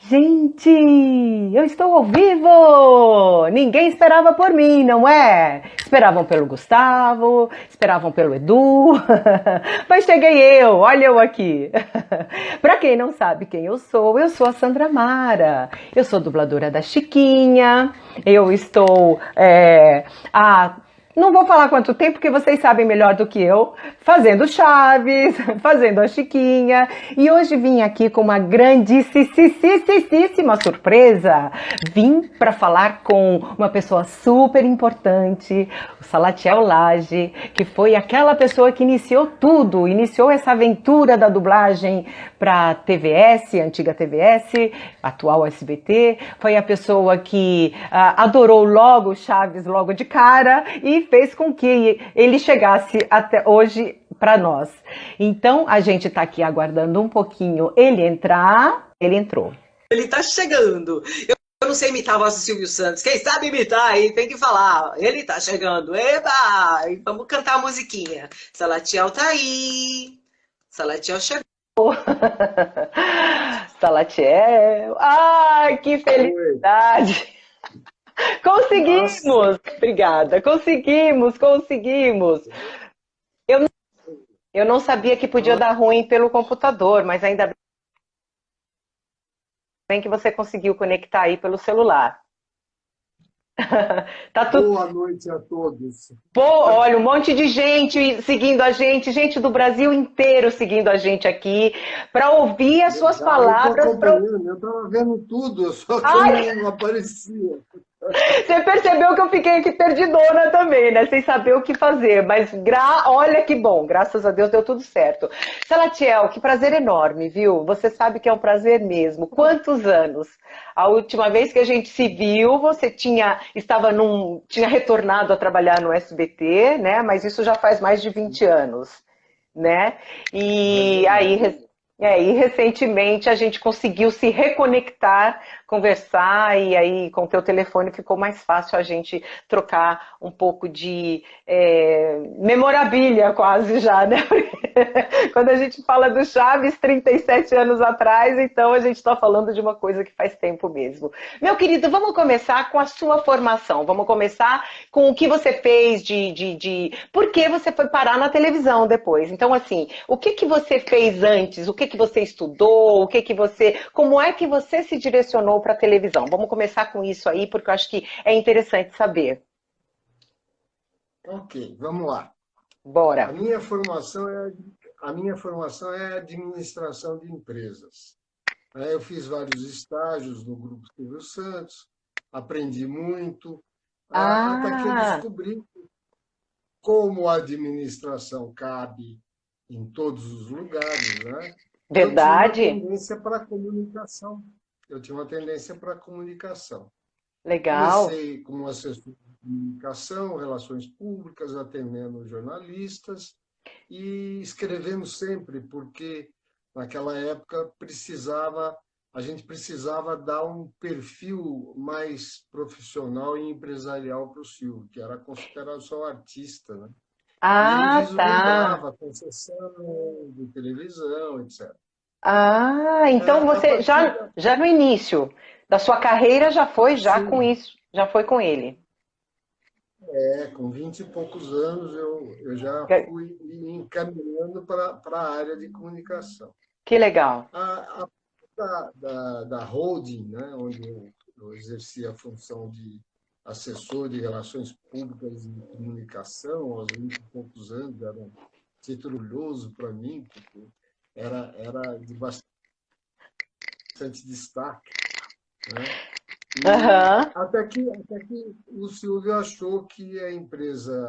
Gente, eu estou ao vivo! Ninguém esperava por mim, não é? Esperavam pelo Gustavo, esperavam pelo Edu, mas cheguei eu, olha eu aqui. Para quem não sabe quem eu sou a Sandra Mara. Eu sou dubladora da Chiquinha, eu estou há não vou falar quanto tempo, porque vocês sabem melhor do que eu, fazendo Chaves, fazendo a Chiquinha, e hoje vim aqui com uma grandíssima surpresa. Vim para falar com uma pessoa super importante, o Salatiel Lage, que foi aquela pessoa que iniciou tudo, iniciou essa aventura da dublagem para TVS, antiga TVS, atual SBT, foi a pessoa que adorou logo Chaves logo de cara e fez com que ele chegasse até hoje para nós. Então a gente está aqui aguardando um pouquinho ele entrar. Ele entrou. Ele tá chegando. Eu não sei imitar a voz do Silvio Santos. Quem sabe imitar aí tem que falar. Ele tá chegando. Eba! E vamos cantar a musiquinha. Salatiel tá aí. Salatiel chegou. Salatiel. Ai, que Oi. felicidade! Nossa, Conseguimos! Obrigada, conseguimos! Eu, eu não sabia que podia nossa, dar ruim pelo computador, mas ainda bem que você conseguiu conectar aí pelo celular. Tá tudo. boa noite a todos. Pô, olha, um monte de gente seguindo a gente do Brasil inteiro seguindo a gente aqui, para ouvir as suas Legal, eu estou palavras. acompanhando, eu estava vendo tudo, só que eu Ai, não aparecia. você percebeu que eu fiquei aqui perdidona também, né? Sem saber o que fazer. Mas olha que bom, graças a Deus deu tudo certo. Salatiel, que prazer enorme, viu? Você sabe que é um prazer mesmo. Quantos anos? A última vez que a gente se viu, você tinha retornado a trabalhar no SBT, né? Mas isso já faz mais de 20 anos, né? Mais E ou aí, menos. e recentemente a gente conseguiu se reconectar, conversar, e aí com o teu telefone ficou mais fácil a gente trocar um pouco de memorabilia quase já, né? Quando a gente fala do Chaves 37 anos atrás, então a gente está falando de uma coisa que faz tempo mesmo. Meu querido, vamos começar com a sua formação, vamos começar com o que você fez por que você foi parar na televisão depois. Então, assim, o que que você fez antes? O que que você estudou? Como é que você se direcionou para a televisão? Vamos começar com isso aí, porque eu acho que é interessante saber. Ok, vamos lá. A Bora. minha formação é, a minha formação é administração de empresas. Eu fiz vários estágios no Grupo Silvio Santos, aprendi muito, até que eu Ah, descobri como a administração cabe em todos os lugares, né? Eu tinha uma verdade? tendência para a comunicação. Eu tinha uma tendência para a comunicação. Legal. Comecei como assessor de comunicação, relações públicas, atendendo jornalistas e escrevendo sempre, porque naquela época a gente precisava dar um perfil mais profissional e empresarial para o Silvio, que era considerado só artista, né? E ele Ah, tá. vislumbrava a concessão de televisão, etc. Ah, então A você partir já no início da sua carreira já foi já com sim, isso, já foi com ele. com 20 e poucos anos eu já fui me encaminhando para a área de comunicação. Que legal. A da holding, né, onde eu exercia a função de assessor de relações públicas e comunicação, aos 20 e poucos anos, era um título orgulhoso para mim, porque era de bastante destaque, né? E Aham. até que o Silvio achou que a empresa,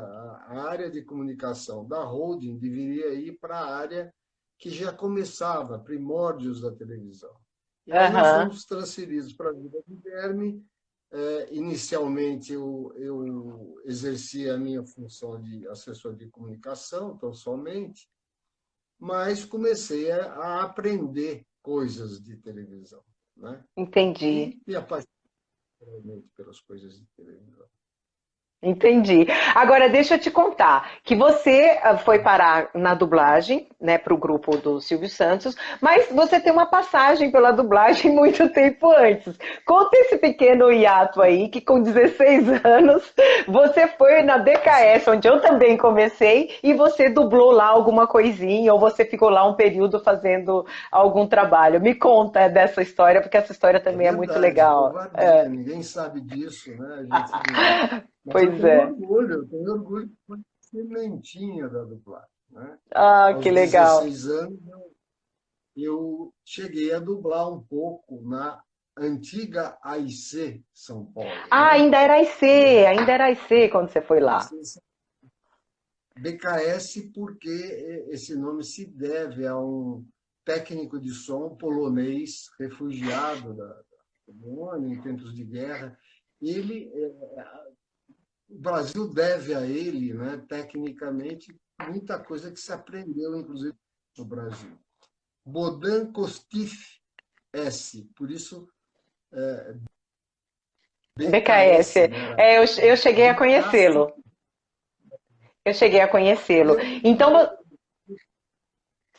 a área de comunicação da holding deveria ir para a área que já começava, primórdios da televisão. E aí nós Aham. fomos transferidos para a vida do Guilherme. Inicialmente eu exercia a minha função de assessor de comunicação, tão somente, mas comecei a aprender coisas de televisão, né? Entendi. E me apaixonei realmente pelas coisas de televisão. Entendi. Agora deixa eu te contar que você foi parar na dublagem, né, para o grupo do Silvio Santos, mas você tem uma passagem pela dublagem muito tempo antes. Conta esse pequeno hiato aí que com 16 anos você foi na DKS, onde eu também comecei, e você dublou lá alguma coisinha, ou você ficou lá um período fazendo algum trabalho. Me conta dessa história, porque essa história É também é muito verdade, legal. covardia, ninguém sabe disso, né? A gente não... Mas Pois é. eu tenho orgulho de ser sementinha da dublagem, né? Ah, que Aos legal. 16 anos, eu cheguei a dublar um pouco na antiga AIC São Paulo, Ah, né? Ainda era IC quando você foi lá. BKS porque esse nome se deve a um técnico de som polonês refugiado da Polônia em tempos de guerra. Ele, o Brasil deve a ele, né, tecnicamente, muita coisa que se aprendeu, inclusive, no Brasil. Bodan Kostiff S, por isso BKS, BKS. né? Era Eu cheguei a Bencastre. conhecê-lo. Eu cheguei a E conhecê-lo. eu Então,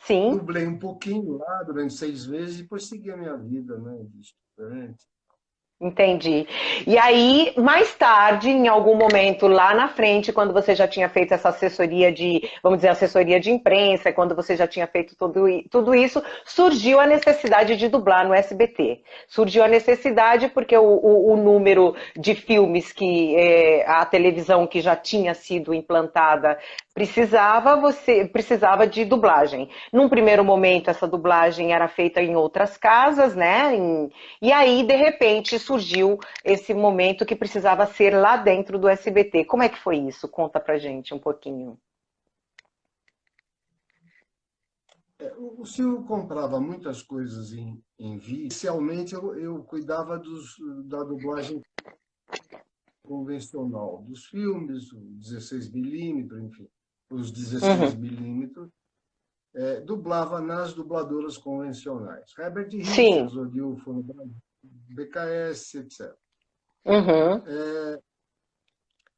sim. dublei um pouquinho lá durante 6 meses e depois segui a minha vida, né, de estudante. Entendi. E aí, mais tarde, em algum momento lá na frente, quando você já tinha feito essa assessoria de, vamos dizer, assessoria de imprensa, quando você já tinha feito tudo isso, surgiu a necessidade de dublar no SBT. Surgiu a necessidade porque o número de filmes que a televisão que já tinha sido implantada precisava de dublagem. Num primeiro momento, essa dublagem era feita em outras casas, né? E aí, de repente, surgiu esse momento que precisava ser lá dentro do SBT. Como é que foi isso? Conta pra gente um pouquinho. O Silvio comprava muitas coisas em vídeo. Inicialmente, eu cuidava da dublagem convencional, dos filmes, o 16 mm, enfim, os 16 Uhum. milímetros. Dublava nas dubladoras convencionais. Herbert Sim. Richards, Odilson no Brasil, BKS, etc. Uhum.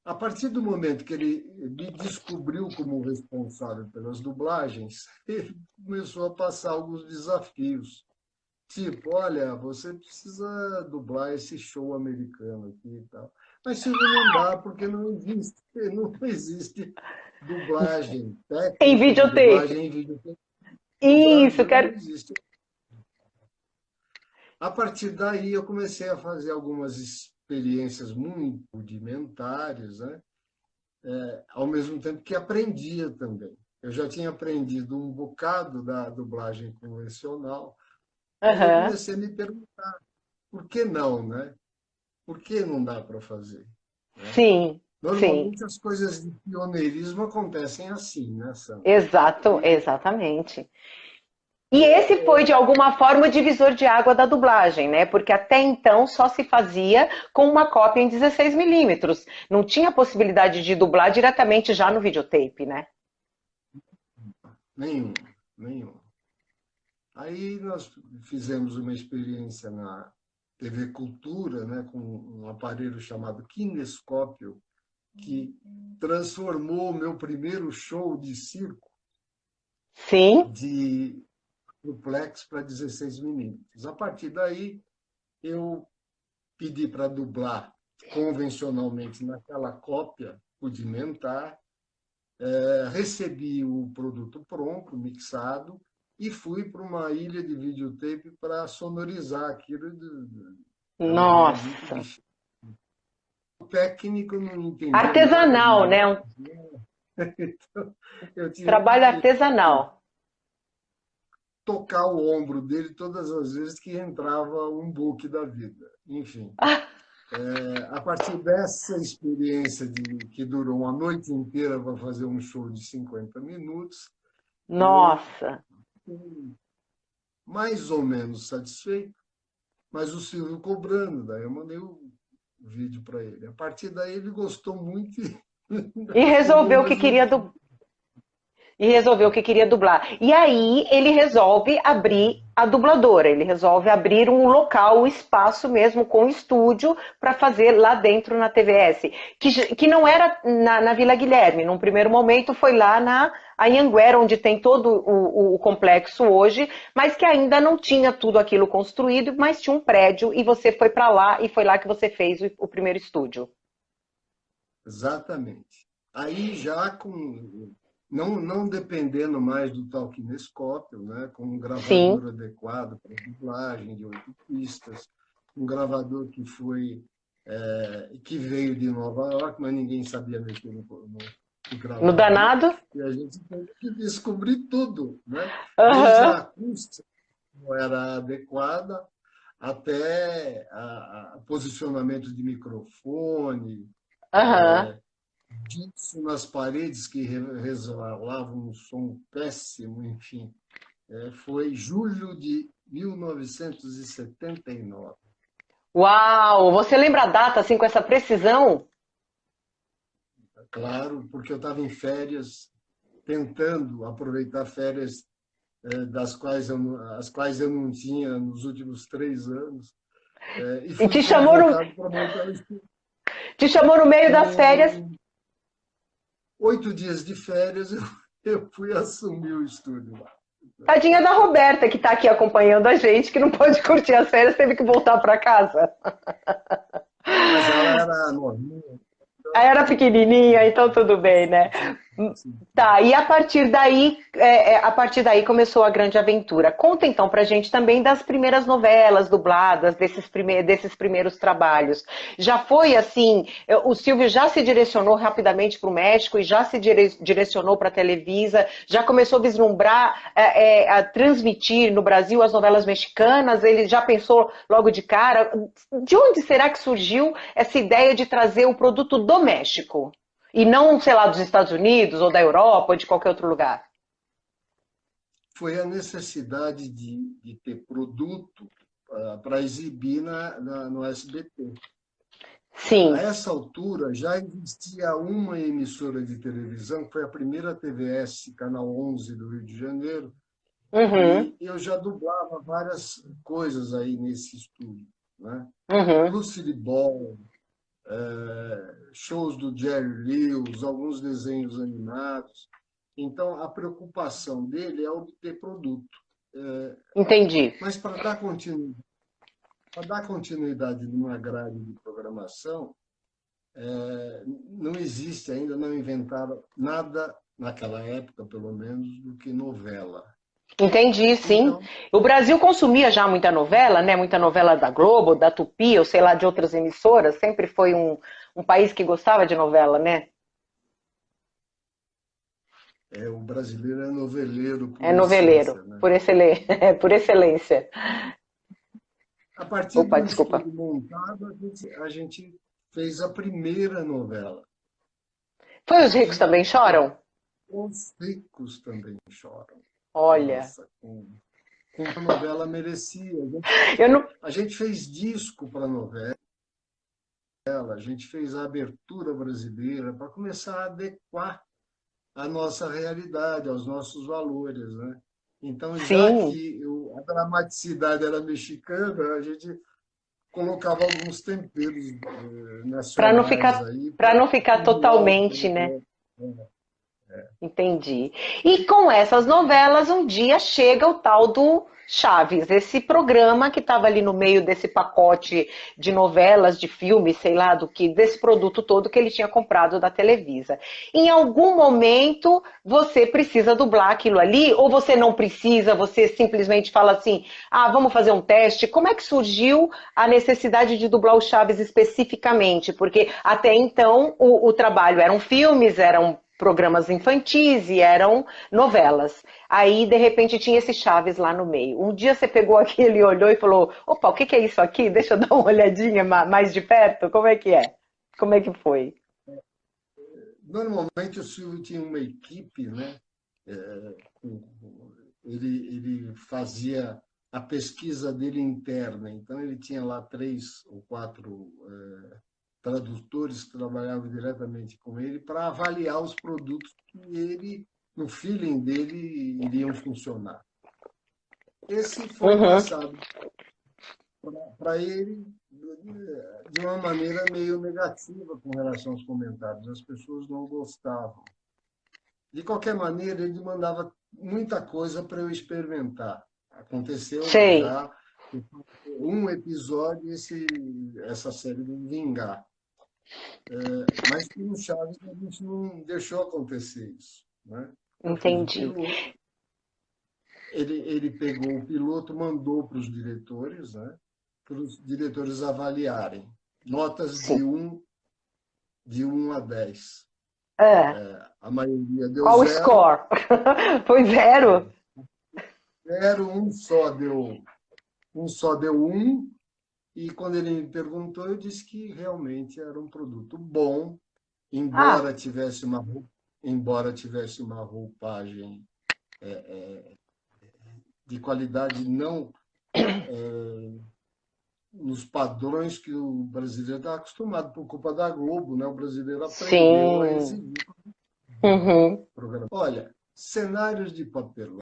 A partir do momento que ele me descobriu como responsável pelas dublagens, ele começou a passar alguns desafios. Tipo, olha, você precisa dublar esse show americano aqui e tal. Mas Silvio não dá, porque não existe dublagem, Em técnica de videotape. dublagem em vídeo no Isso, Brasil, não quero. existe. A partir daí eu comecei a fazer algumas experiências muito rudimentares, né? Ao mesmo tempo que aprendia também. Eu já tinha aprendido um bocado da dublagem convencional, mas eu Aham. comecei a me perguntar, por que não, né? Por que não dá para fazer? Né? Sim, sim. Normalmente as coisas de pioneirismo acontecem assim, né, Sandra? Exato, exatamente. E esse foi, de alguma forma, o divisor de água da dublagem, né? Porque até então só se fazia com uma cópia em 16 milímetros. Não tinha possibilidade de dublar diretamente já no videotape, né? Nenhum, nenhum. Aí nós fizemos uma experiência na TV Cultura, né, com um aparelho chamado Kinescópio, que transformou o meu primeiro show de circo Sim. de duplex para 16 milímetros. A partir daí, eu pedi para dublar convencionalmente naquela cópia rudimentar, recebi o produto pronto, mixado, e fui para uma ilha de videotape para sonorizar aquilo. Era uma coisa muito Nossa. difícil. O técnico não entendia nada de Artesanal, né? Um imagem, então eu tive trabalho que artesanal. tocar o ombro dele todas as vezes que entrava um book da vida. Enfim, a partir dessa experiência que durou uma noite inteira para fazer um show de 50 minutos, eu Nossa. fui mais ou menos satisfeito, mas o Silvio cobrando, daí eu mandei o vídeo para ele. A partir daí ele gostou muito e E arrumou resolveu que mais um queria vídeo. E resolveu que queria dublar. E aí ele resolve abrir a dubladora, ele resolve abrir um local, um espaço mesmo com estúdio para fazer lá dentro na TVS, que não era na Vila Guilherme, num primeiro momento foi lá na Anhanguera, onde tem todo o complexo hoje, mas que ainda não tinha tudo aquilo construído, mas tinha um prédio e você foi para lá e foi lá que você fez o primeiro estúdio. Exatamente. Aí já não dependendo mais do talkinescópio, né, com um Sim, gravador adequado para dublagem de 8 pistas, um gravador que veio de Nova York, mas ninguém sabia mexer no no gravador, danado. e a gente teve que descobrir tudo, né? Desde Aham, a acústica, que não era adequada, até a posicionamento de microfone, aham. disso nas paredes que resvalavam um som péssimo, enfim. Foi julho de 1979. Uau! Você lembra a data assim com essa precisão? Claro, porque eu estava em férias, tentando aproveitar férias as quais eu não tinha nos últimos 3 anos, e E fui convocado para montar o estúdio. te chamou no meio das férias. Com 8 dias de férias, eu fui assumir o estúdio lá. Tadinha da Roberta, que está aqui acompanhando a gente, que não pôde curtir as férias, teve que voltar para casa. Mas ela era novinha, Aí então era pequenininha, então tudo bem, né? sim. Tá, e a partir daí começou a grande aventura. Conta então pra gente também das primeiras novelas dubladas, desses primeiros trabalhos. Já foi assim, o Silvio já se direcionou rapidamente para o México e já se direcionou para a Televisa, já começou a vislumbrar, a transmitir no Brasil as novelas mexicanas, ele já pensou logo de cara. De onde será que surgiu essa ideia de trazer o produto do México? E não, sei lá, dos Estados Unidos ou da Europa ou de qualquer outro lugar. Foi a necessidade de ter produto para exibir no SBT. A Sim. essa altura já existia uma emissora de televisão, que foi a primeira TVS, Canal 11 do Rio de Janeiro, Uhum, e eu já dublava várias coisas aí nesse estúdio, né? uhum. Lucille Ball, shows do Jerry Lewis, alguns desenhos animados. Então, a preocupação dele é obter produto. Entendi. Mas para dar continuidade numa grade de programação, não existe ainda, não inventaram nada, naquela época, pelo menos, do que novela. Entendi, sim. Então, O Brasil consumia já muita novela, né? Muita novela da Globo, da Tupi, ou sei lá, de outras emissoras. Sempre foi um país que gostava de novela, né? o brasileiro é noveleiro É por noveleiro, essência, né? por por excelência. A partir Opa, do desculpa. estúdio montado, a gente fez a primeira novela. Foi Os Ricos E Também Choram? os ricos também choram. Olha, Nossa, como a novela merecia. eu não. A gente fez disco para a novela, a gente fez a abertura brasileira para começar a adequar a nossa realidade, aos nossos valores, né? Então, já Sim, que a dramaticidade era mexicana, a gente colocava alguns temperos para não nacionais ficar, aí para para não ficar estimular o totalmente, povo. né? Entendi. E com essas novelas, um dia chega o tal do Chaves, esse programa que estava ali no meio desse pacote de novelas, de filmes, sei lá do que, desse produto todo que ele tinha comprado da Televisa. Em algum momento você precisa dublar aquilo ali, ou você não precisa, você simplesmente fala assim: ah, vamos fazer um teste. Como é que surgiu a necessidade de dublar o Chaves especificamente? Porque até então o trabalho eram filmes, eram programas infantis e eram novelas. Aí, de repente, tinha esse Chaves lá no meio. Um dia você pegou aquele, olhou e falou: opa, o que que é isso aqui? Deixa eu dar uma olhadinha mais de perto. Como é que é? Como é que foi? Normalmente o Silvio tinha uma equipe, né? Ele fazia a pesquisa dele interna, então ele tinha lá 3 ou 4 tradutores que trabalhavam diretamente com ele para avaliar os produtos que ele no feeling dele, iriam funcionar. Esse foi Uhum. passado para ele de uma maneira meio negativa com relação aos comentários. As pessoas não gostavam. De qualquer maneira, ele mandava muita coisa para eu experimentar. Aconteceu Sei. já um episódio essa série do Vingar. Mas com o Chaves a gente não deixou acontecer isso, né? Eu fiz o Entendi. piloto, ele pegou o piloto, mandou para os diretores, né? Para os diretores avaliarem. Notas Sim. de 1 a 10. É. A maioria deu Qual o 0. score? Foi 0? 0, um só deu 1. E quando ele me perguntou, eu disse que realmente era um produto bom, Ah, embora tivesse uma roupagem de qualidade não nos padrões que o brasileiro está acostumado por culpa da Globo, né? O brasileiro aprendeu a sim. exigir Uhum. programa. Olha, cenários de papelão,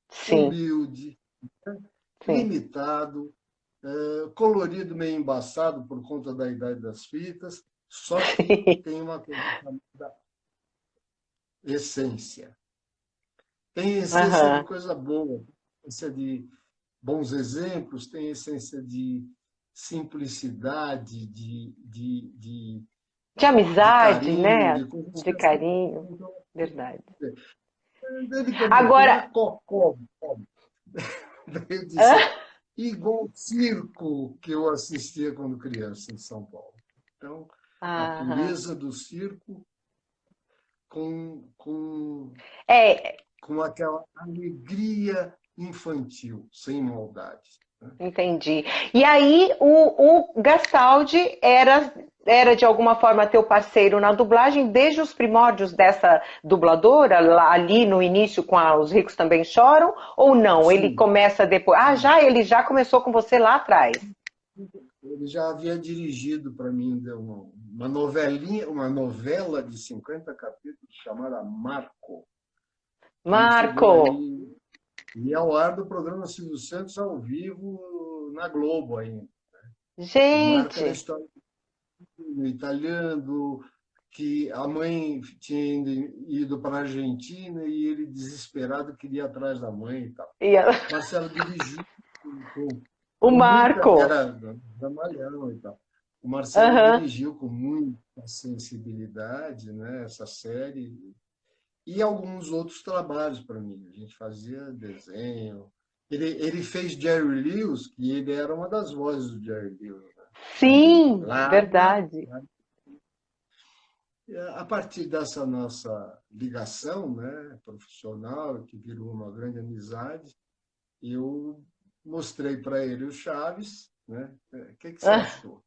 Sim, humilde, sim. limitado, colorido meio embaçado por conta da idade das fitas, só que Sim. tem uma coisa chamada essência. Tem essência de Aham. coisa boa, essência de bons exemplos, tem essência de simplicidade, De de amizade, carinho, né? de coisas De que as pessoas carinho. não estão Verdade. acostumadas. Ele perguntou, e Agora, a Cocó? Daí eu disse, hã? igual o circo que eu assistia quando criança em São Paulo. Então, a Aham. pureza do circo com, com, É, com aquela alegria infantil, sem maldade. Né? entendi. E aí, o Gastaldi era de alguma forma teu parceiro na dublagem desde os primórdios dessa dubladora, lá, ali no início com Os Ricos Também Choram, ou não? Ele Sim, começa depois. Ah, já, ele já começou com você lá atrás. ele já havia dirigido para mim uma novelinha, uma novela de 50 capítulos chamada Marco, que chegou Marco! aí e ao ar do programa Silvio Santos ao vivo na Globo ainda. O Marco era a Gente! história no italiano, que a mãe tinha ido para a Argentina e ele, desesperado, queria ir atrás da mãe e tal. E a- Marcelo dirigiu o com muita. Marco! Era da Malhão e tal. O Marcelo Aham. dirigiu com muita sensibilidade, né, essa série e alguns outros trabalhos para mim. A gente fazia desenho. Ele fez Jerry Lewis, que ele era uma das vozes do Jerry Lewis, né? Sim, Lá, verdade. a partir dessa nossa ligação, né, profissional, que virou uma grande amizade, eu mostrei para ele o Chaves, né? O que você Ah, achou?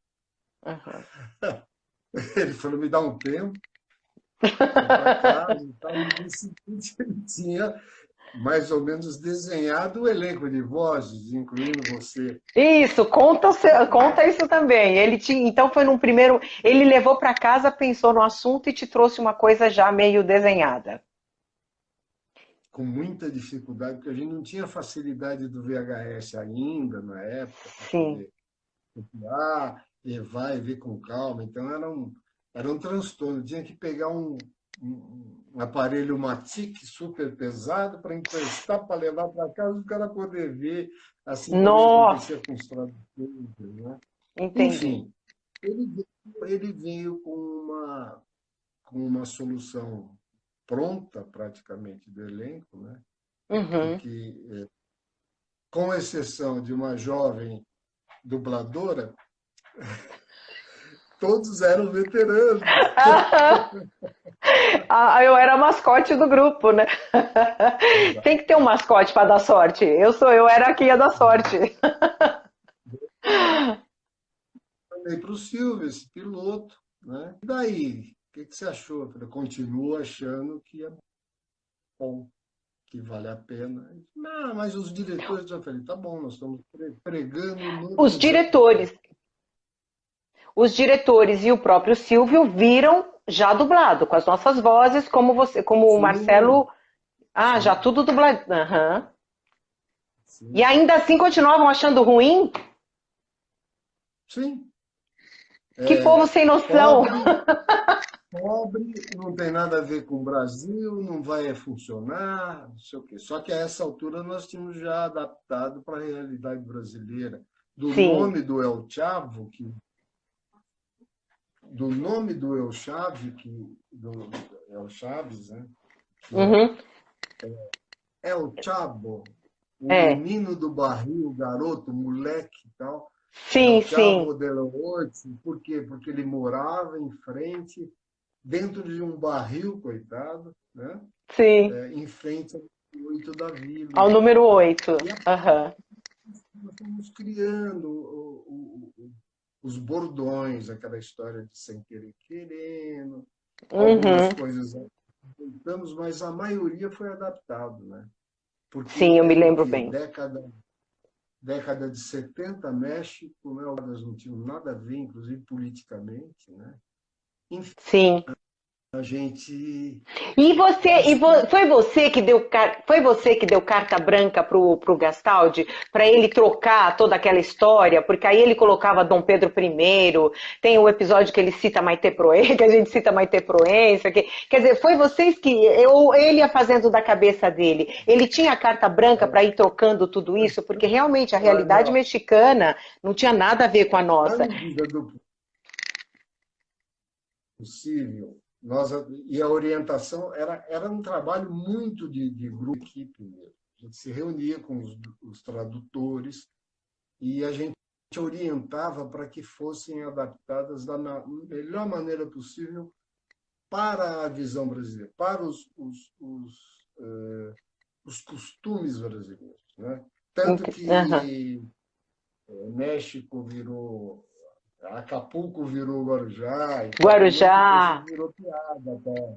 aham. Ele falou, me dá um tempo, foi para casa e tal. No dia seguinte, ele tinha mais ou menos desenhado o elenco de vozes, incluindo você. Isso, conta isso também. Então foi num primeiro, ele levou para casa, pensou no assunto e te trouxe uma coisa já meio desenhada. Com muita dificuldade, porque a gente não tinha facilidade do VHS ainda, na época, para Sim. poder copiar, levar e ver com calma. Então, era um transtorno. Tinha que pegar um aparelho Matic super pesado para emprestar, para levar para casa, o cara poder ver. Assim também Nossa, acontecia com os tradutores, né? entendi. Enfim, ele veio com uma solução pronta, praticamente, do elenco, né? Uhum. Porque, com exceção de uma jovem dubladora, todos eram veteranos. Ah, eu era a mascote do grupo, né? Tem que ter um mascote para dar sorte. Eu era a que ia dar sorte. Falei para o Silvio, esse piloto, né? E daí, o que você achou? Eu falei, continuo achando que é bom, que vale a pena. Ele falou, não, mas os diretores, eu falei, tá bom, nós estamos pregando no Os deserto. diretores, os diretores e o próprio Silvio viram já dublado, com as nossas vozes, como você, como o Sim, Marcelo. Ah, já sim, tudo dublado. Aham. E sim, ainda assim continuavam achando ruim? sim. Que povo sem noção! Pobre, pobre, não tem nada a ver com o Brasil, não vai funcionar, não sei o quê. Só que a essa altura nós tínhamos já adaptado para a realidade brasileira. Do Sim. nome do El Chavo, do nome do El Chave, do El Chaves, né? Que é Uhum. El Chavo, o É. menino do barril, o garoto, o moleque e tal. Sim, El sim. Chavo del Oeste. Por quê? Porque ele morava em frente, dentro de um barril, coitado, né? Sim. Em frente ao 8 da Vila. Ao número 8. E aí Aham. nós fomos criando os bordões, aquela história de sem querer querendo, algumas Uhum. coisas aproveitamos, mas a maioria foi adaptado, né? Porque Sim, eu me era o lembro quê? bem. Década de 70 México, né? Elas não tinham nada a ver, inclusive politicamente, né? Enfim, Sim. a gente E você, escreve. foi você que deu carta branca pro Gastaldi para ele trocar toda aquela história, porque aí ele colocava Dom Pedro I, tem o episódio que ele cita Maite Proença, que a gente cita Maite Proença, quer dizer, foi vocês que ou ele ia fazendo da cabeça dele. Ele tinha carta branca para ir trocando tudo isso, porque realmente a realidade Não, mexicana não tinha nada a ver com a na nossa. medida do possível, e a orientação era um trabalho muito de grupo, equipe mesmo. A gente se reunia com os tradutores e a gente orientava para que fossem adaptadas da melhor maneira possível para a visão brasileira, para os costumes brasileiros. Né? Tanto Aham. que México virou Acapulco virou Guarujá e tal, tem um monte de coisa que Guarujá, virou piada. Tá?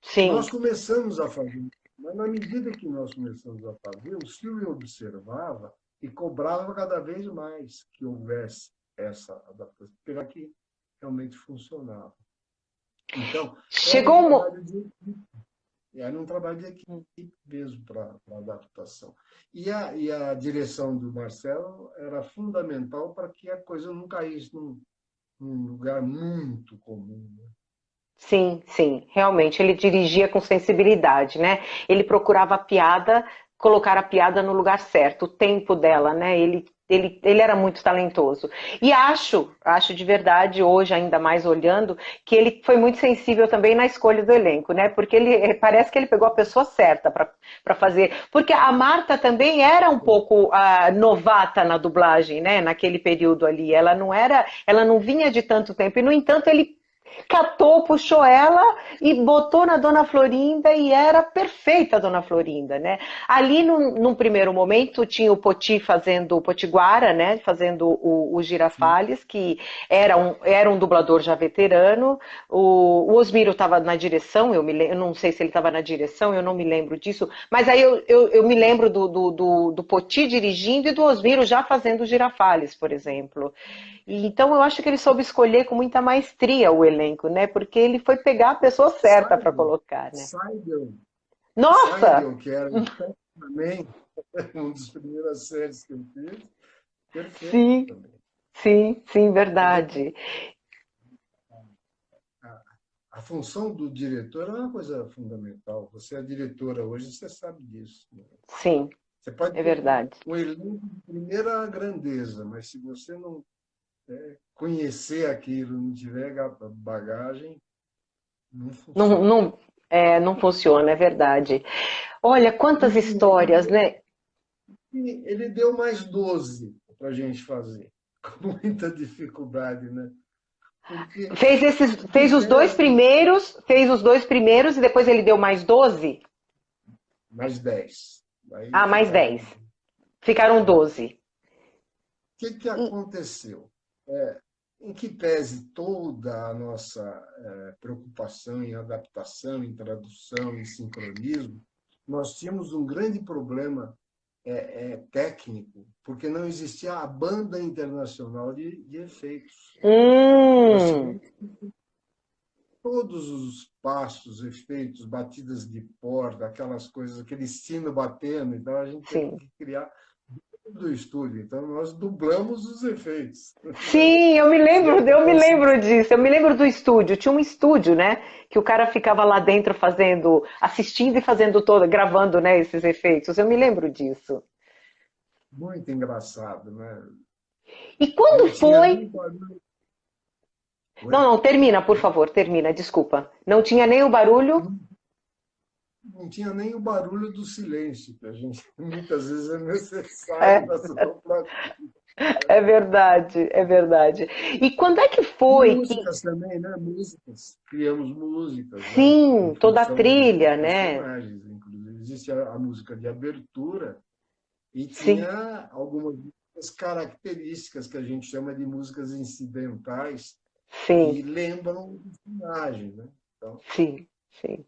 sim. Nós começamos a fazer, mas na medida que nós começamos a fazer, o Silvio observava e cobrava cada vez mais que houvesse essa adaptação, porque aqui realmente funcionava. Então, era um Chegou um. trabalho de equipe, era um trabalho de equipe mesmo para a adaptação. E a direção do Marcelo era fundamental para que a coisa não caísse num lugar muito comum. Né? Sim, sim, realmente ele dirigia com sensibilidade, né? Ele procurava a piada, colocar a piada no lugar certo, o tempo dela, né? Ele era muito talentoso. E acho de verdade, hoje, ainda mais olhando, que ele foi muito sensível também na escolha do elenco, né? Porque ele parece que ele pegou a pessoa certa para fazer. Porque a Marta também era um pouco novata na dublagem, né? Naquele período ali. Ela não vinha de tanto tempo, e no entanto, ele catou, puxou ela e botou na Dona Florinda e era perfeita a Dona Florinda, né? Ali, num primeiro momento, tinha o Poti fazendo o Potiguara, né? Fazendo o Sim. Girafales, que era um dublador já veterano. O Osmiro estava na direção, eu não sei se ele estava na direção, eu não me lembro disso, mas aí eu me lembro do Poti dirigindo e do Osmiro já fazendo o Girafales, por exemplo. E, então eu acho que ele soube escolher com muita maestria o elenco, né? Porque ele foi pegar a pessoa certa para Seidel, colocar, né? Seidel, Nossa! Seidel, que era também uma das primeiras séries que eu fiz, perfeito Sim, também. sim, sim, Quer dizer que verdade. a, a função do diretor é uma coisa fundamental. Você é diretora hoje, você sabe disso. Né? Sim, Você pode é ter verdade. um elenco de primeira grandeza, mas se você não conhecer aquilo, não tiver bagagem, não Não, funciona. não, não funciona, é verdade. Olha, quantas Enfim, ele histórias, né? ele deu mais 12 para a gente fazer, com muita dificuldade, né? Porque o que pesa, Fez os dois primeiros e depois ele deu mais 12. mais 10. Aí Ah, mais 10. ficaram. Ficaram O 12. que E, aconteceu? Em que pese toda a nossa preocupação em adaptação, em tradução, em sincronismo, nós tínhamos um grande problema técnico, porque não existia a banda internacional de efeitos. Nós hum, tínhamos todos os passos, efeitos, batidas de porta, aquelas coisas, aquele sino batendo. Então, a gente teve Sim. que criar do estúdio. Então, nós dublamos os efeitos. Né? Sim, Sempre eu me para se... lembro disso. Eu me lembro do estúdio. Tinha um estúdio, né? Que o cara ficava lá dentro fazendo, assistindo e fazendo todo, gravando, né, esses efeitos. Eu me lembro disso. Muito engraçado, né? E quando Não tinha foi? nem barulho. Não, Oi? não, termina, por favor, termina, desculpa. Não tinha nem o barulho? Não, não tinha nem o barulho do silêncio, que a gente muitas vezes é necessário É, nas dobras. é verdade, é verdade. E quando é que E foi que. músicas também, né? Músicas. Criamos músicas, né? Em Sim, toda a função dos trilha, né? personagens, inclusive. Existe a música de abertura e Sim, tinha algumas músicas características que a gente chama de músicas incidentais sim, que lembram o personagem, né? Então, sim, sim.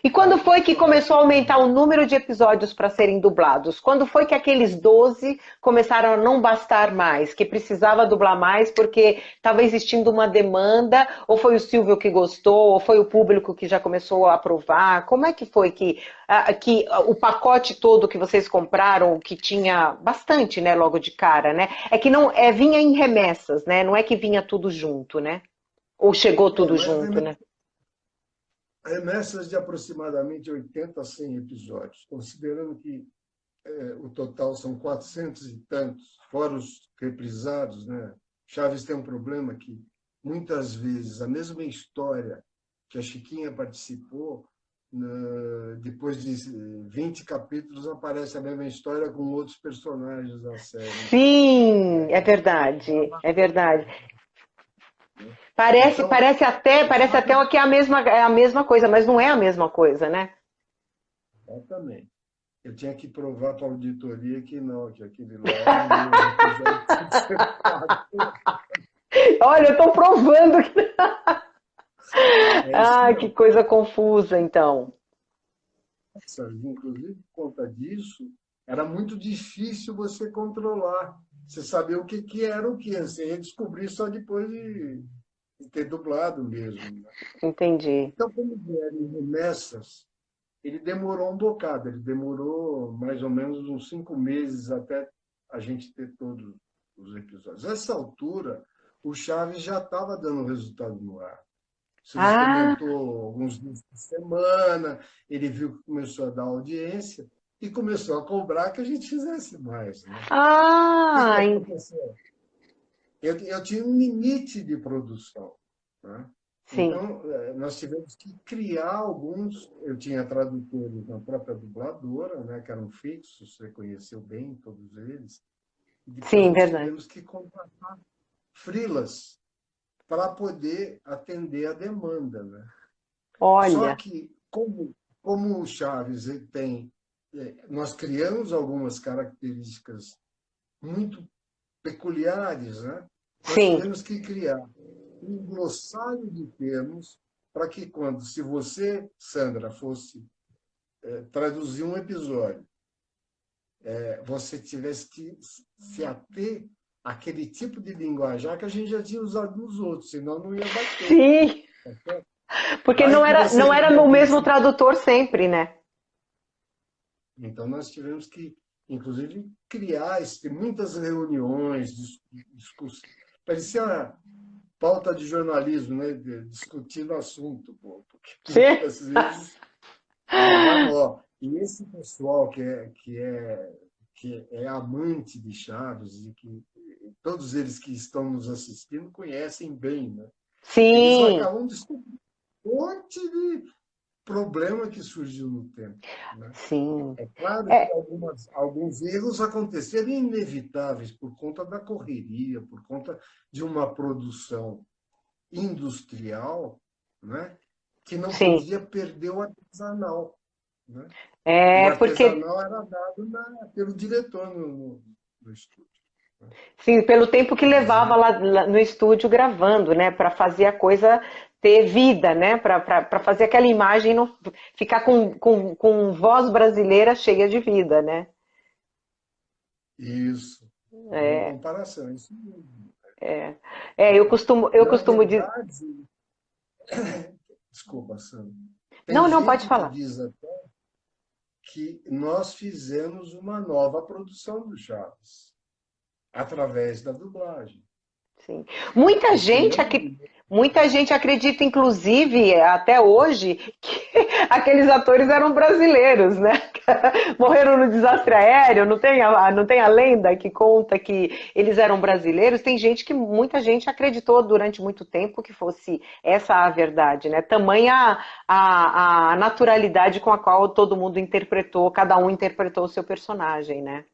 E quando aí foi que vai começou a aumentar o ficando. número de episódios para serem dublados? Quando foi que aqueles 12 começaram a não bastar mais, que precisava dublar mais porque estava existindo uma demanda, ou foi o Silvio que gostou, ou foi o público que já começou a aprovar? Como é que foi que o pacote todo que vocês compraram, que tinha bastante, né, logo de cara, né? É que não é vinha em remessas, né? Não é que vinha tudo junto, né? Ou chegou tudo Mas junto, né? remessas de aproximadamente 80 a 100 episódios, considerando que o total são 400 e tantos, fora os reprisados, né? Chaves tem um problema que muitas vezes a mesma história que a Chiquinha participou, depois de 20 capítulos aparece a mesma história com outros personagens da série. Sim, é verdade, é verdade. Então, Parece até que é a mesma coisa, mas não é a mesma coisa, né? exatamente. Eu tinha que provar para a auditoria que não, que aquele lá era o mesmo episódio que tinha que ser pago. Olha, eu tô provando que. É isso Ah, que mesmo. coisa confusa, então. Inclusive, por conta disso, era muito difícil você controlar, você saber o que, que era o que. Você ia descobrir só depois de ter dublado mesmo. Né? Entendi. Então, como vieram em remessas, ele demorou um bocado, ele demorou mais ou menos uns 5 meses até a gente ter todos os episódios. Nessa altura, o Chaves já estava dando resultado no ar. O Silvio Ah, experimentou alguns dias por semana, ele viu que começou a dar audiência e começou a cobrar que a gente fizesse mais. Né? O que, que ah, aconteceu? Eu tinha um limite de produção. Né? sim, Então, nós tivemos que criar alguns. Eu tinha tradutores na própria dubladora, né, que eram fixos, você conheceu bem todos eles. E depois sim, nós verdade. tivemos que contratar freelas para poder atender a demanda. Né? Só Olha, que, como o Chaves ele tem, nós criamos algumas características muito peculiares, né? Nós sim, tivemos que criar um glossário de termos para que quando, se você, Sandra, fosse traduzir um episódio, você tivesse que se ater àquele tipo de linguajar que a gente já tinha usado nos outros, senão não ia bater. sim, Tá certo? porque Vai que você não era queria o mesmo acrescentar. tradutor sempre, né? Então, nós tivemos que, inclusive, criar muitas reuniões, discussões. Parecia pauta de jornalismo, né? Discutindo assunto, pô, porque Sim. muitas vezes dava nó. E esse pessoal que é amante de Chaves e que todos eles que estão nos assistindo conhecem bem, né? Eles Sim, acabam descobrindo um monte de problema que surgiu no tempo, né? sim. É claro que É, alguns erros aconteceram inevitáveis por conta da correria, por conta de uma produção industrial, né, que não sim. podia perder o artesanal. Né? E o É porque artesanal era dado pelo diretor no estúdio. Né? sim, pelo tempo que levava Dizia, lá no estúdio gravando, né, para fazer a coisa ter vida, né, para fazer aquela imagem não ficar com voz brasileira cheia de vida, né? isso, boa É, comparação, isso mesmo. eu Na costumo dizer, verdade, Desculpa, Sandra. Tem Não, não, pode gente que falar. diz até que nós fizemos uma nova produção do Chaves, através da dublagem. Sim. Muita gente, Misturando. muita gente acredita, inclusive, até hoje, que aqueles atores eram brasileiros, né? Morreram no desastre aéreo, não tem a lenda que conta que eles eram brasileiros? Tem gente que, muita gente acreditou durante muito tempo que fosse essa a verdade, né? Tamanha a naturalidade com a qual todo mundo interpretou, cada um interpretou o seu personagem, né?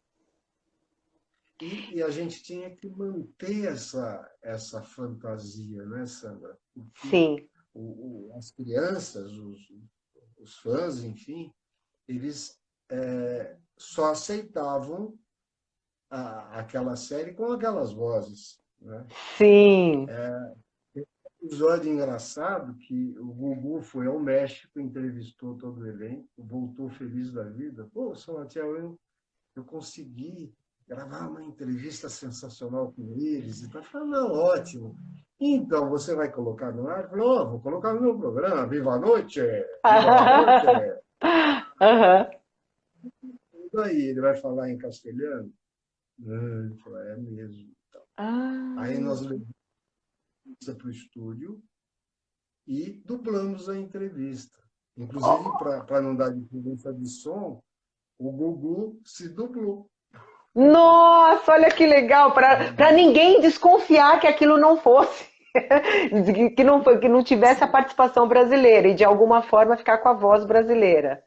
E a gente tinha que manter essa fantasia, né, Sandra? Porque Sim, as crianças, os fãs, enfim, eles só aceitavam aquela série com aquelas vozes, né? sim. Episódio engraçado que o Gugu foi ao México, entrevistou todo o elenco, voltou feliz da vida. Pô, Salatiel, eu consegui gravar uma entrevista sensacional com eles. E tá falando, não, ótimo. Então, você vai colocar no ar? Falou, oh, vou colocar no meu programa. Viva a noite! Viva la noite! Aham. E daí, ele vai falar em castelhano? Ele falou, é mesmo. Aí Ah, nós levamos para o estúdio e dublamos a entrevista. Inclusive, para não dar diferença de som, o Gugu se dublou. nossa, olha que legal, para ninguém desconfiar que aquilo não fosse, que não tivesse a participação brasileira e de alguma forma ficar com a voz brasileira.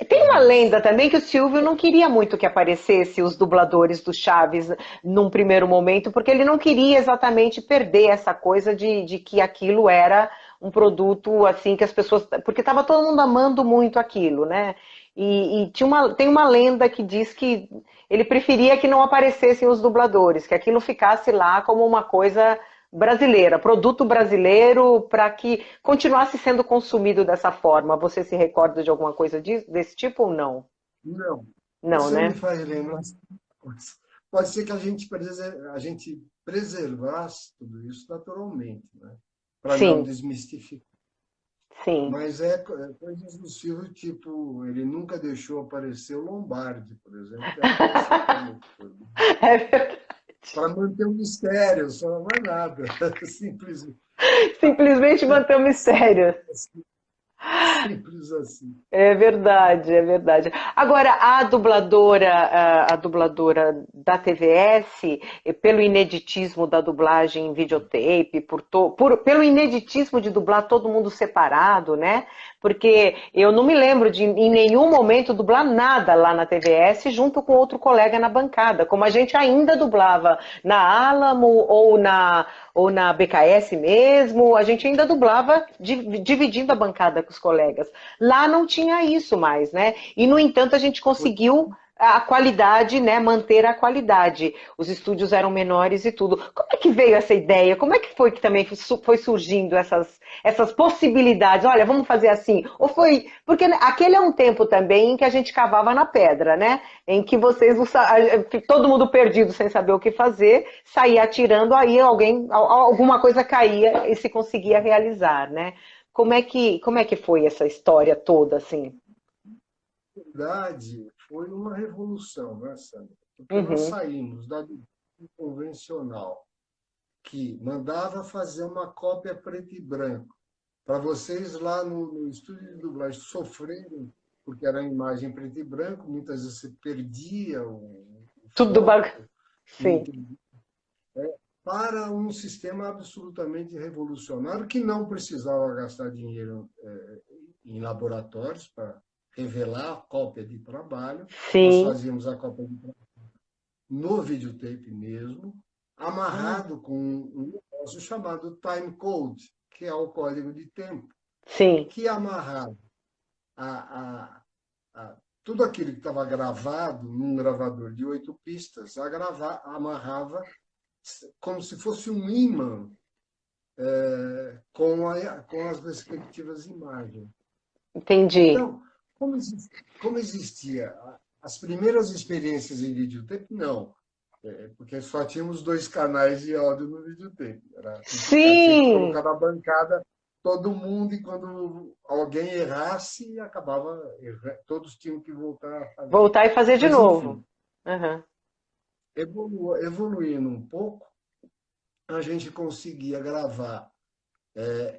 Tem uma lenda Isso. também que o Silvio não queria muito que aparecesse os dubladores do Chaves num primeiro momento, porque ele não queria exatamente perder essa coisa de que aquilo era um produto assim que as pessoas. Porque estava todo mundo amando muito aquilo, né? E tem uma lenda que diz que ele preferia que não aparecessem os dubladores, que aquilo ficasse lá como uma coisa brasileira, produto brasileiro, para que continuasse sendo consumido dessa forma. Você se recorda de alguma coisa desse tipo ou não? Não, Não, você me né? faz lembrar uma coisa. Pode ser que a gente preservasse tudo isso naturalmente, né? Para não Sim, desmistificar. sim. Mas coisas do Silvio, tipo, ele nunca deixou aparecer o Lombardi, por exemplo, que era o principal locutor. É verdade. Para manter o mistério, só mais nada. Simplesmente. Simplesmente manter o mistério. Simples assim. É verdade, é verdade. Agora, a dubladora da TVS, pelo ineditismo da dublagem em videotape, pelo ineditismo de dublar todo mundo separado, né? Porque eu não me lembro de em nenhum momento dublar nada lá na TVS junto com outro colega na bancada, como a gente ainda dublava na Alamo ou na BKS mesmo, a gente ainda dublava dividindo a bancada com os colegas. Lá não tinha isso mais, né? E, no entanto, a gente conseguiu a qualidade, né? Manter a qualidade. Os estúdios eram menores e tudo. Como é que veio essa ideia? Como é que foi que também foi surgindo essas possibilidades? Olha, vamos fazer assim. Ou foi. Porque aquele é um tempo também em que a gente cavava na pedra, né? Em que vocês, todo mundo perdido sem saber o que fazer, saía atirando, aí alguma coisa caía e se conseguia realizar, né? Como é que foi essa história toda, assim? Na verdade, foi uma revolução, né, Sandra? Porque nós Uhum. saímos da dublagem convencional, que mandava fazer uma cópia preto e branco, para vocês lá no estúdio de dublagem sofrerem, porque era uma imagem preto e branco, muitas vezes você perdia o Tudo foco, não Sim, entendia, para um sistema absolutamente revolucionário que não precisava gastar dinheiro em laboratórios para revelar a cópia de trabalho. Nós sim. fazíamos a cópia de trabalho no videotape mesmo, Ah, amarrado com um negócio chamado time code, que é o código de tempo, sim, que amarrava tudo aquilo que estava gravado num gravador de 8 pistas, amarrava como se fosse um imã com as respectivas imagens. entendi. Então, como existia as primeiras experiências em videotape, não. Porque só tínhamos 2 canais de áudio no videotape. Tinha que Sim, colocar na bancada todo mundo, e quando alguém errasse, acabava, todos tinham que voltar a fazer. Voltar e fazer de Mas, novo. enfim, Uhum. evoluindo um pouco, a gente conseguia gravar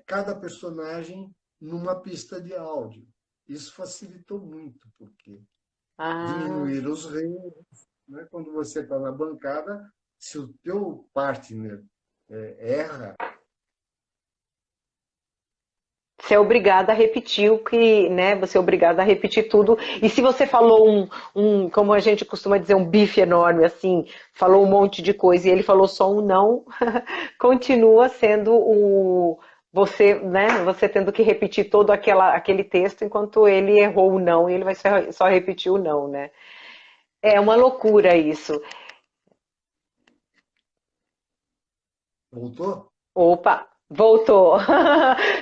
cada personagem numa pista de áudio. Isso facilitou muito, porque Ah. diminuíram os erros, né? Quando você está na bancada, se o teu partner erra, Você é obrigada a repetir o que, né? Você é obrigada a repetir tudo. E se você falou como a gente costuma dizer, um bife enorme, assim, falou um monte de coisa e ele falou só um não, continua sendo você, né? Você tendo que repetir todo aquele texto enquanto ele errou o não e ele vai só repetir o não, né? É uma loucura isso. voltou? Opa, voltou.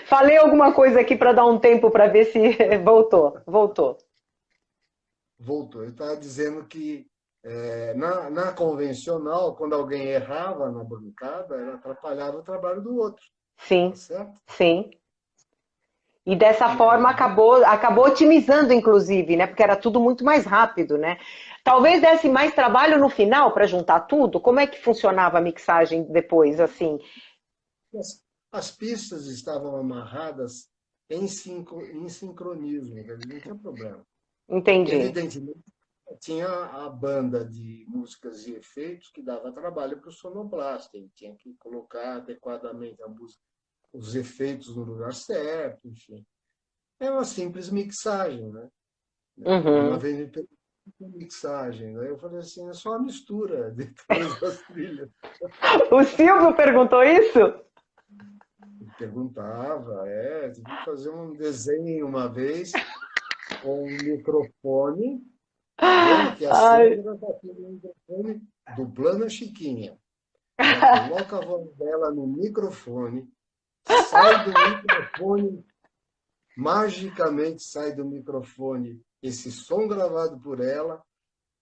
Falei alguma coisa aqui para dar um tempo para ver se voltou. Voltou. Voltou. Eu estava dizendo que na convencional, quando alguém errava na bancada, ela atrapalhava o trabalho do outro, tá Sim, certo? sim. E dessa forma E acabou otimizando, inclusive, né? Porque era tudo muito mais rápido, né? Talvez desse mais trabalho no final para juntar tudo. Como é que funcionava a mixagem depois, assim? as pistas estavam amarradas em sincronismo, quer dizer, não tinha problema. Entendi. Evidentemente, tinha a banda de músicas e efeitos que dava trabalho para o sonoplasta, ele tinha que colocar adequadamente a música, os efeitos no lugar certo, enfim. É uma simples mixagem, né? Uma Uhum. vez me perguntaram mixagem, né? Eu falei assim, é só uma mistura de todas as trilhas. O Silvio perguntou isso? Ele perguntava, tive que fazer um desenho uma vez com um microfone, tá vendo? Que a Ai, Sandra está aqui no microfone dublando a Chiquinha. Ela coloca a voz dela no microfone, sai do microfone, magicamente sai do microfone esse som gravado por ela,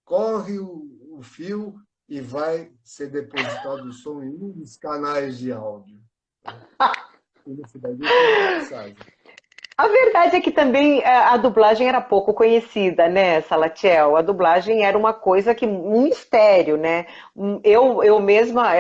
corre o fio e vai ser depositado o som em um dos canais de áudio. Né? E isso daí foi mixagem. a verdade é que também a dublagem era pouco conhecida, né, Salatiel? A dublagem era uma coisa que um mistério, né? Eu mesma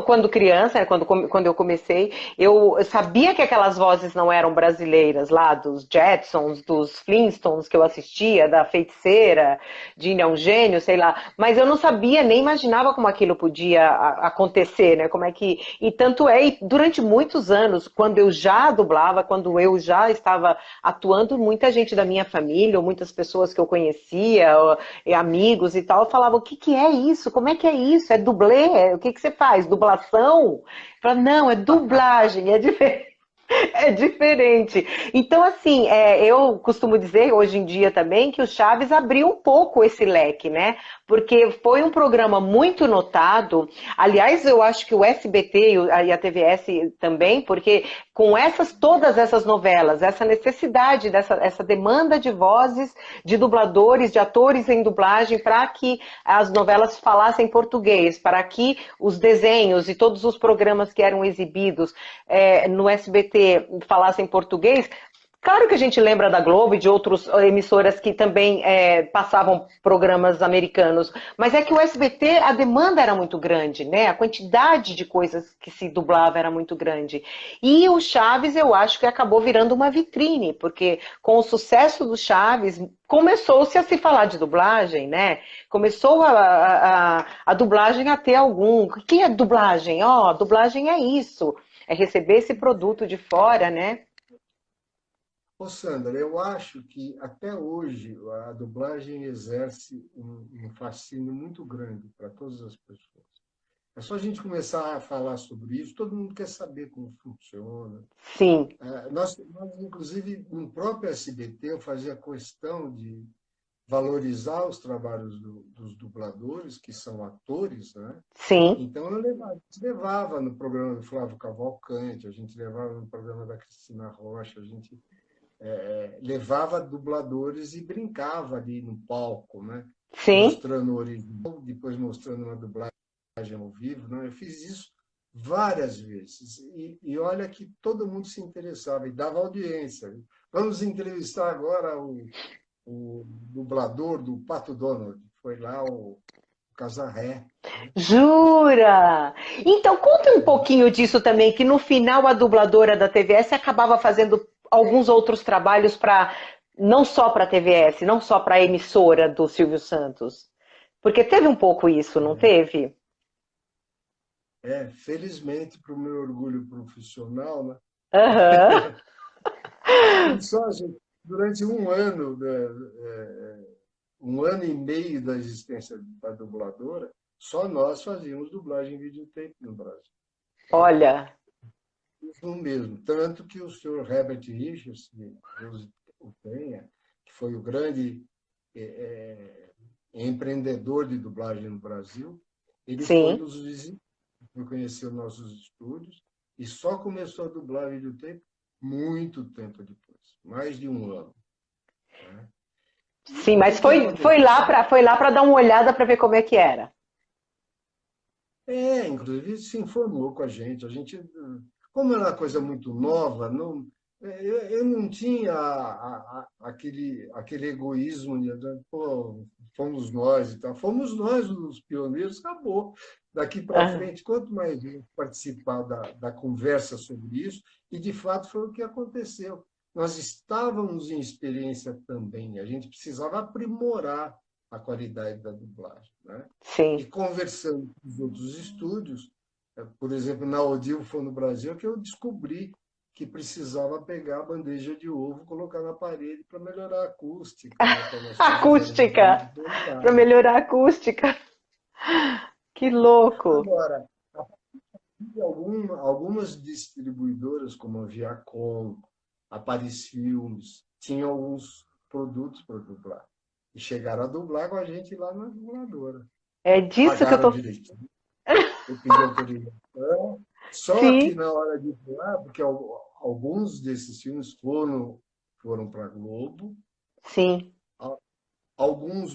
quando criança, né, quando eu comecei, eu sabia que aquelas vozes não eram brasileiras lá, dos Jetsons, dos Flintstones que eu assistia, da Feiticeira, de é um Gênio, sei lá, mas eu não sabia, nem imaginava como aquilo podia acontecer, né? Como é que. E tanto é, e durante muitos anos, quando eu já dublava, quando eu já estava atuando, muita gente da minha família, ou muitas pessoas que eu conhecia, e amigos e tal, falavam: o que que é isso? Como é que é isso? É dublê? O que que você faz? Dublação? Eu falava, não, é dublagem, é diferente. É diferente. Então, assim, eu costumo dizer hoje em dia também que o Chaves abriu um pouco esse leque, né? Porque foi um programa muito notado. Aliás, eu acho que o SBT e a TVS também, porque com todas essas novelas, essa necessidade, essa demanda de vozes, de dubladores, de atores em dublagem, para que as novelas falassem português, para que os desenhos e todos os programas que eram exibidos no SBT falassem português. Claro que a gente lembra da Globo e de outras emissoras que também passavam programas americanos, mas é que o SBT, a demanda era muito grande, né? A quantidade de coisas que se dublava era muito grande. E o Chaves, eu acho que acabou virando uma vitrine, porque com o sucesso do Chaves, começou-se a se falar de dublagem, né? Começou a dublagem a ter algum. O que é dublagem? Ó, dublagem é isso. É receber esse produto de fora, né? Ô, Sandra, eu acho que até hoje a dublagem exerce um fascínio muito grande para todas as pessoas. É só a gente começar a falar sobre isso, todo mundo quer saber como funciona. Sim, Inclusive, no próprio SBT, eu fazia questão de valorizar os trabalhos dos dubladores, que são atores, né? sim. Então, a gente levava no programa do Flávio Cavalcante, a gente levava no programa da Cristina Rocha, a gente levava dubladores e brincava ali no palco, né? Sim. Mostrando o original, depois mostrando uma dublagem ao vivo. Né? Eu fiz isso várias vezes. E olha que todo mundo se interessava e dava audiência. Vamos entrevistar agora o dublador do Pato Donald. Foi lá o Casarré, né? Jura? Então, conta um pouquinho disso também, que no final a dubladora da TVS acabava fazendo alguns outros trabalhos para não só para a TVS, não só para a emissora do Silvio Santos. Porque teve um pouco isso, não teve? Felizmente, para o meu orgulho profissional, né? Aham. E só, gente, durante um ano e meio da existência da dubladora, só nós fazíamos dublagem em videotape no Brasil. Tá? Olha, Isso mesmo. Tanto que o senhor Herbert Richards, que Deus o tenha, que foi o grande empreendedor de dublagem no Brasil, ele foi sim. nos visitar, foi conhecer os nossos estúdios e só começou a dublar videotape muito tempo depois, mais de um ano. Né? Sim, O mas que que foi aconteceu? lá para dar uma olhada para ver como é que era. Inclusive se informou com a gente. A gente, como era uma coisa muito nova, não, eu não tinha aquele egoísmo de, pô, fomos nós e tal. Fomos nós os pioneiros, acabou. Daqui para Aham. frente, quanto mais gente participar da conversa sobre isso, e de fato foi o que aconteceu. Nós estávamos em experiência também, a gente precisava aprimorar a qualidade da dublagem, né? E Sim. conversando com os outros estúdios, por exemplo, na Odilfo no Brasil, que eu descobri que precisava pegar a bandeja de ovo, colocar na parede para melhorar a acústica, né? Para nós fazermos vídeos Acústica, de para qualidade. melhorar a acústica. Que louco. Agora, algumas distribuidoras, como a Viacom, a Paris Filmes, tinham alguns produtos para dublar. E chegaram a dublar com a gente lá na dubladora. É disso que eu Pagaram tô. direitinho. Eu pedi autorização. Só que Sim, na hora de voar, porque alguns desses filmes foram para Globo, sim,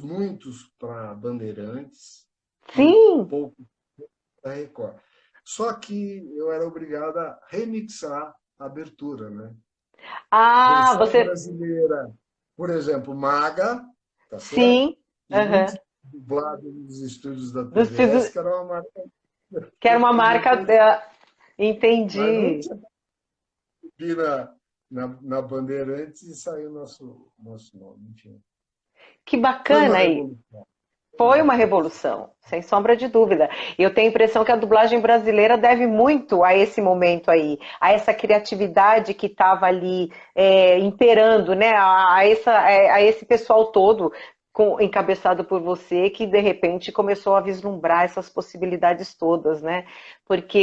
muitos para Bandeirantes e sim. pouco para Record. Só que eu era obrigado a remixar a abertura, né? Ah, Versão você. brasileira, por exemplo, Maga, tá certo? Sim. E Aham. dublado nos estúdios da Do TVS, Ciso- que era uma marca Que era uma marca. independente, mas não Entendi. tinha vi na Bandeirantes e saiu nosso nome. Enfim. Que Foi uma bacana aí. revolução. Foi uma Foi uma revolução. revolução, sem sombra de dúvida. E eu tenho a impressão que a dublagem brasileira deve muito a esse momento aí, a essa criatividade que estava ali imperando, né? A esse pessoal todo encabeçado por você, que de repente começou a vislumbrar essas possibilidades todas, né? Porque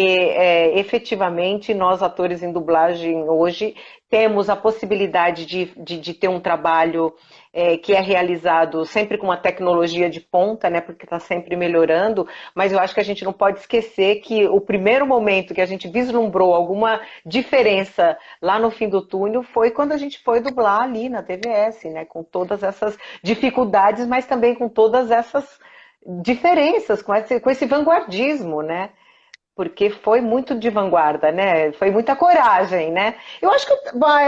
efetivamente nós, atores em dublagem hoje, temos a possibilidade de ter um trabalho que é realizado sempre com uma tecnologia de ponta, né, porque está sempre melhorando, mas eu acho que a gente não pode esquecer que o primeiro momento que a gente vislumbrou alguma diferença lá no fim do túnel foi quando a gente foi dublar ali na TVS, né, com todas essas dificuldades, mas também com todas essas diferenças, com esse vanguardismo, né? Porque foi muito de vanguarda, né? Foi muita coragem, né? Eu acho que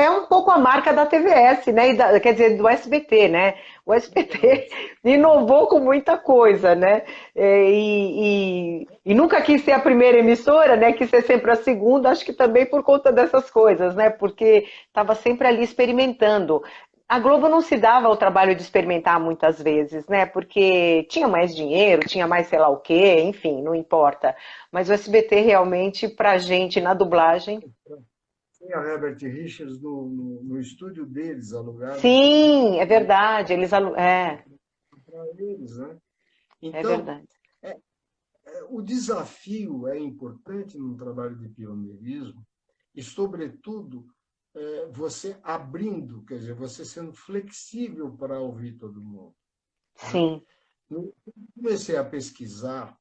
é um pouco a marca da TVS, né? Quer dizer, do SBT, né? O SBT inovou com muita coisa, né? E nunca quis ser a primeira emissora, né? Quis ser sempre a segunda, acho que também por conta dessas coisas, né? Porque estava sempre ali experimentando. A Globo não se dava o trabalho de experimentar muitas vezes, né? Porque tinha mais dinheiro, tinha mais sei lá o quê, enfim, não importa. Mas o SBT realmente, pra gente, na dublagem. Tinha Herbert Richards no estúdio deles, alugado Sim, é verdade. para eles, né? É Então, verdade. o desafio é importante no trabalho de pioneirismo e, sobretudo, você abrindo, quer dizer, você sendo flexível para ouvir todo mundo. Né? Sim. Comecei a pesquisar,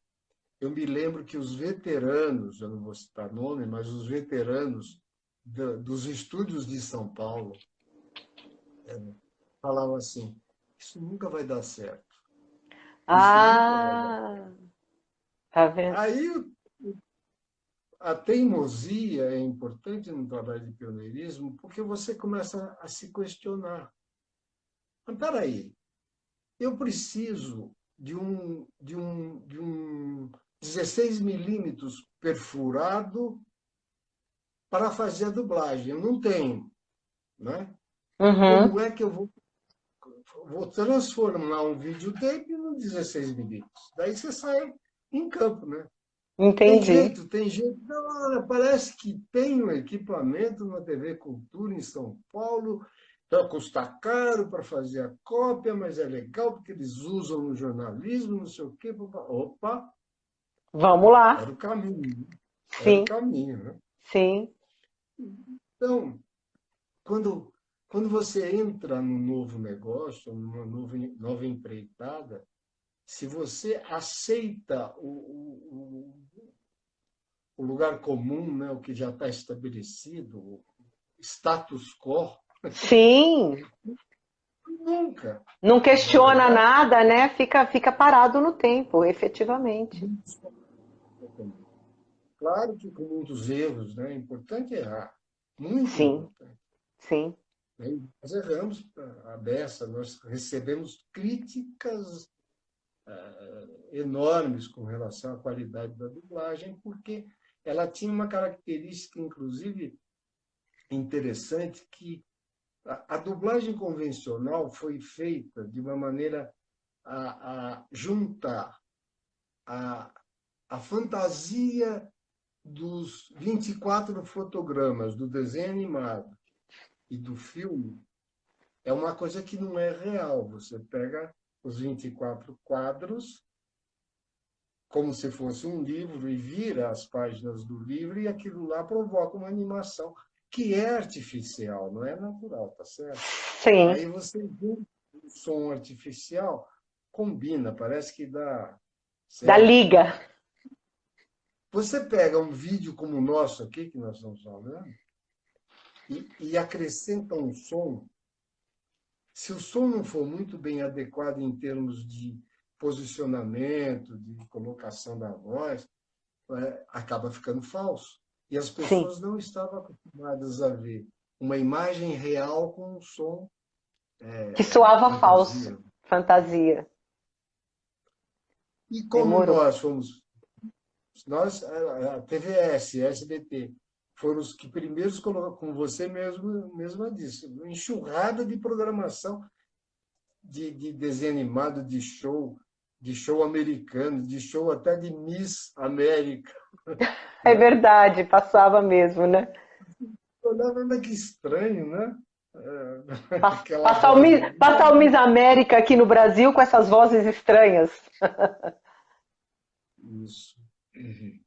eu me lembro que os veteranos, eu não vou citar nome, mas os veteranos dos estúdios de São Paulo falavam assim: isso nunca vai dar certo, isso nunca vai dar certo. Ah, tá vendo? Aí a teimosia é importante no trabalho de pioneirismo porque você começa a se questionar. Mas peraí, eu preciso de um 16 milímetros perfurado para fazer a dublagem. Eu não tenho, né? Uhum, Como é que eu vou transformar um videotape num 16 milímetros? Daí você sai em campo, né? Tem entendi. jeito, tem jeito. Não, olha, parece que tem um equipamento na TV Cultura em São Paulo, vai custar caro para fazer a cópia, mas é legal porque eles usam no jornalismo, não sei o quê. Opa, Vamos era lá. o caminho, né? Era o Sim, caminho, né? sim, Então, quando, quando você entra num novo negócio, numa nova empreitada, se você aceita o lugar comum, né, o que já está estabelecido, o status quo, sim. nunca, Não não é questiona verdade? nada, né? Fica parado no tempo, efetivamente. Claro que com muitos erros, né? É importante errar, muito Sim, importante. sim, Né? Nós erramos a beça, nós recebemos críticas enormes com relação à qualidade da dublagem, porque ela tinha uma característica, inclusive, interessante, que a dublagem convencional foi feita de uma maneira a juntar a, a fantasia dos 24 fotogramas do desenho animado e do filme é uma coisa que não é real. Você pega os 24 quadros como se fosse um livro e vira as páginas do livro e aquilo lá provoca uma animação que é artificial, não é natural, tá certo? sim. Aí você vê o som artificial, combina, parece que dá Da certo. liga. Você pega um vídeo como o nosso aqui, que nós estamos falando, e acrescenta um som. Se o som não for muito bem adequado em termos de posicionamento, de colocação da voz, acaba ficando falso. E as Sim. pessoas não estavam acostumadas a ver uma imagem real com um som Que soava falso. fantasia. Fantasia. E como Demorou. a TVS, a SBT, foram os que primeiros colocaram, como você mesma disse, uma enxurrada de programação de desenho animado, de show americano, de show até de Miss América, É né? verdade, passava mesmo, né? Olhava, mas que estranho, né? Aquela Passar o, voz. passar o Miss América aqui no Brasil com essas vozes estranhas. Isso. Uhum.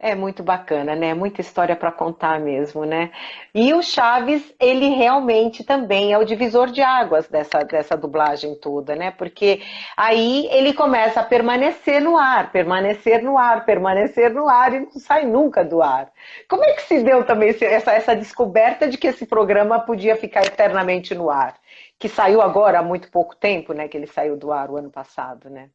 É muito bacana, né? Muita história para contar mesmo, né? E o Chaves, ele realmente também é o divisor de águas dessa dublagem toda, né? Porque aí ele começa a permanecer no ar, permanecer no ar, permanecer no ar e não sai nunca do ar. Como é que se deu também essa descoberta de que esse programa podia ficar eternamente no ar? Que saiu agora há muito pouco tempo, né? Que ele saiu do ar o ano passado, né?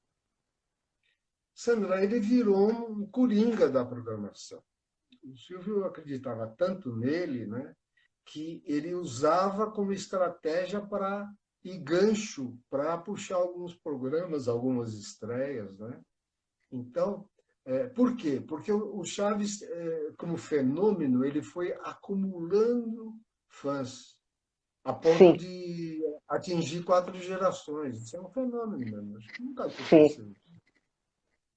Sandra, ele virou um coringa da programação. O Silvio acreditava tanto nele, né, que ele usava como estratégia para e gancho para puxar alguns programas, algumas estreias, né? Então, por quê? Porque o Chaves, como fenômeno, ele foi acumulando fãs a ponto Sim, de atingir 4 gerações. Isso é um fenômeno mesmo. Acho que nunca sim, aconteceu,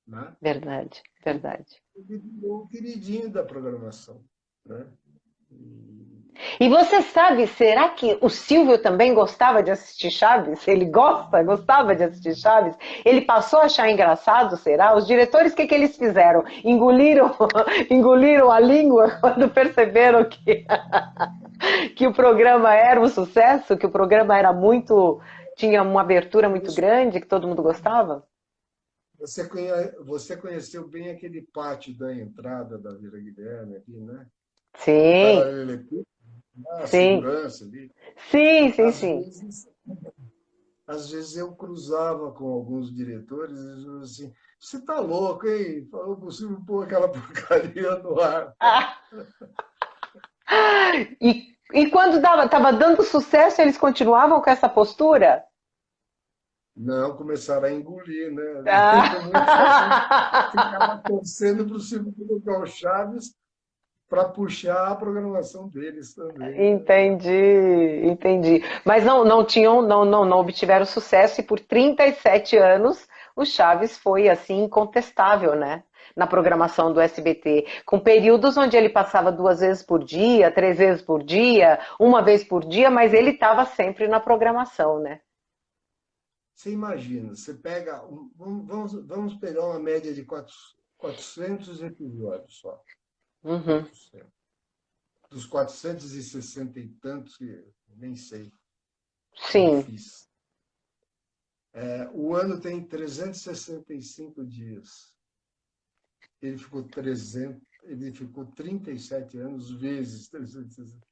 né? verdade, verdade. Ele virou o queridinho da programação, né? E você sabe, será que o Silvio também gostava de assistir Chaves? Ele gostava de assistir Chaves? Ele passou a achar engraçado, será? Os diretores, o que eles fizeram? Engoliram, engoliram a língua quando perceberam que o programa era um sucesso, que o programa era muito, tinha uma abertura muito Isso, grande, que todo mundo gostava? você conheceu bem aquele pátio da entrada da Vila Guilherme ali, né? O Sim, paralelepípedo, a sim, segurança ali. sim, sim, Às sim. vezes, às vezes eu cruzava com alguns diretores e diziam assim, você tá louco, hein? Falou possível pôr aquela porcaria no ar. Ah, e quando estava dando sucesso, eles continuavam com essa postura? Não, começaram a engolir, né? Muitos ficavam Ah! torcendo para o Silvio colocar o Chaves para puxar a programação deles também, né? Entendi, entendi. Mas não tinham, não obtiveram sucesso e por 37 anos o Chaves foi assim incontestável, né? Na programação do SBT, com períodos onde ele passava 2 vezes por dia, 3 vezes por dia, 1 vez por dia, mas ele estava sempre na programação, né? Você imagina, você pega, vamos pegar uma média de 400 episódios só, Uhum. 400. Dos 460 e tantos, que nem sei, não Sim, fiz. O ano tem 365 dias. Ele ficou 37 anos vezes 365.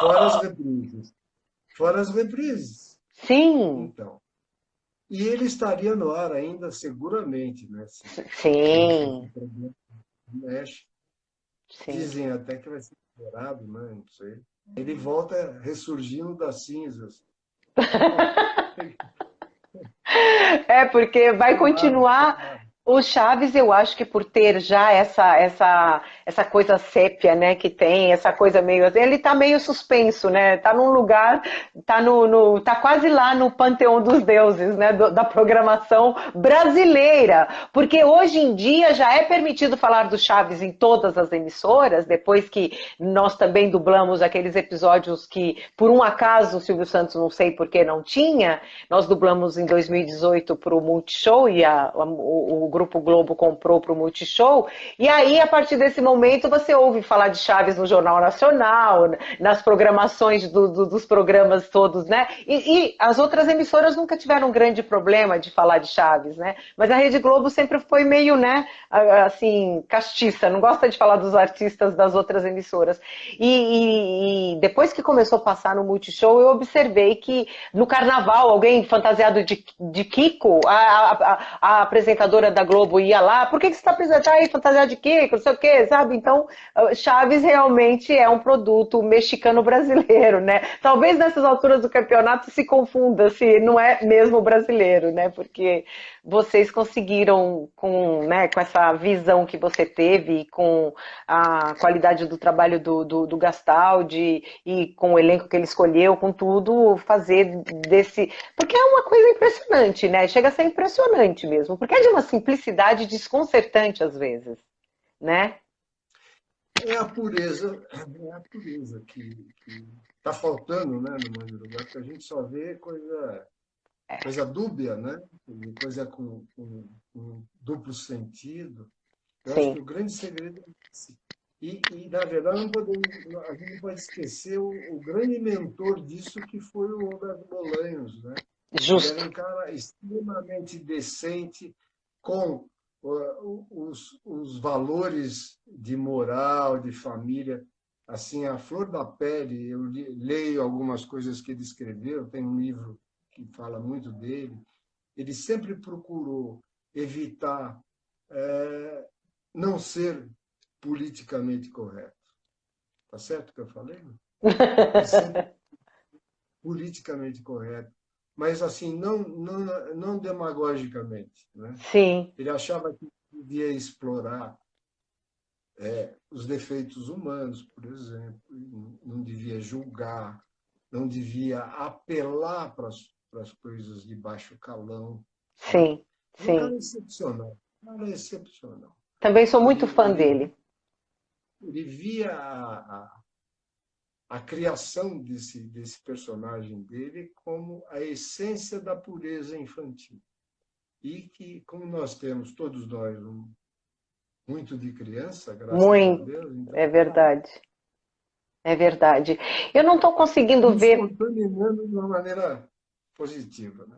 Fora as reprises. Fora as reprises. sim, Então, e ele estaria no ar ainda seguramente, né? Se não fosse sim, o problema do Mesh. sim. Dizem até que vai ser liberado, né? Não sei. Ele volta ressurgindo das cinzas. É, porque vai Tomara, continuar. tomara. O Chaves, eu acho que por ter já essa coisa sépia, né, que tem, essa coisa meio, ele tá meio suspenso, né? Tá num lugar, tá quase lá no panteão dos deuses, né, da programação brasileira, porque hoje em dia já é permitido falar do Chaves em todas as emissoras, depois que nós também dublamos aqueles episódios que, por um acaso, o Silvio Santos, não sei por que não tinha, nós dublamos em 2018 para o Multishow e o Grupo Globo comprou para o Multishow. E aí, a partir desse momento, você ouve falar de Chaves no Jornal Nacional, nas programações dos programas todos, né? E as outras emissoras nunca tiveram um grande problema de falar de Chaves, né? Mas a Rede Globo sempre foi meio, né, assim, castiça, não gosta de falar dos artistas das outras emissoras. E depois que começou a passar no Multishow, eu observei que no carnaval, alguém fantasiado de Kiko, a apresentadora da Globo ia lá, por que você está apresentando aí fantasiado de Kiko, não sei o quê, sabe? Então, Chaves realmente é um produto mexicano-brasileiro, né? Talvez nessas alturas do campeonato se confunda se não é mesmo brasileiro, né? Porque vocês conseguiram, né, com essa visão que você teve, com a qualidade do trabalho do Gastaldi e com o elenco que ele escolheu, com tudo, fazer desse. Porque é uma coisa impressionante, né? Chega a ser impressionante mesmo, porque é de uma simplicidade desconcertante às vezes, né? É a pureza que está faltando, né, no Mãe do Lugar, porque a gente só vê coisa dúbia, né? Coisa com duplo sentido. Eu acho que Sim, o grande segredo é esse. Na verdade, a gente não pode esquecer o grande mentor disso, que foi o Roberto Bolanhos, né? Ele era justo. um cara extremamente decente, com os valores de moral, de família, assim, à flor da pele. Eu leio algumas coisas que ele escreveu, tem um livro que fala muito dele. Ele sempre procurou evitar não ser politicamente correto. Tá certo o que eu falei? Ele sempre politicamente correto, mas assim, não demagogicamente, né? Sim, Ele achava que devia explorar os defeitos humanos, por exemplo, não devia julgar, não devia apelar para as coisas de baixo calão, né? sim, Era um cara sim. excepcional, um cara excepcional. Também sou Ele, muito fã ele, dele. ele via a criação desse personagem dele como a essência da pureza infantil. E que, como nós temos, todos nós, muito de criança, graças a Muito, Deus, então é verdade. É verdade. Eu não estou conseguindo nos ver. contaminando de uma maneira positiva. Né?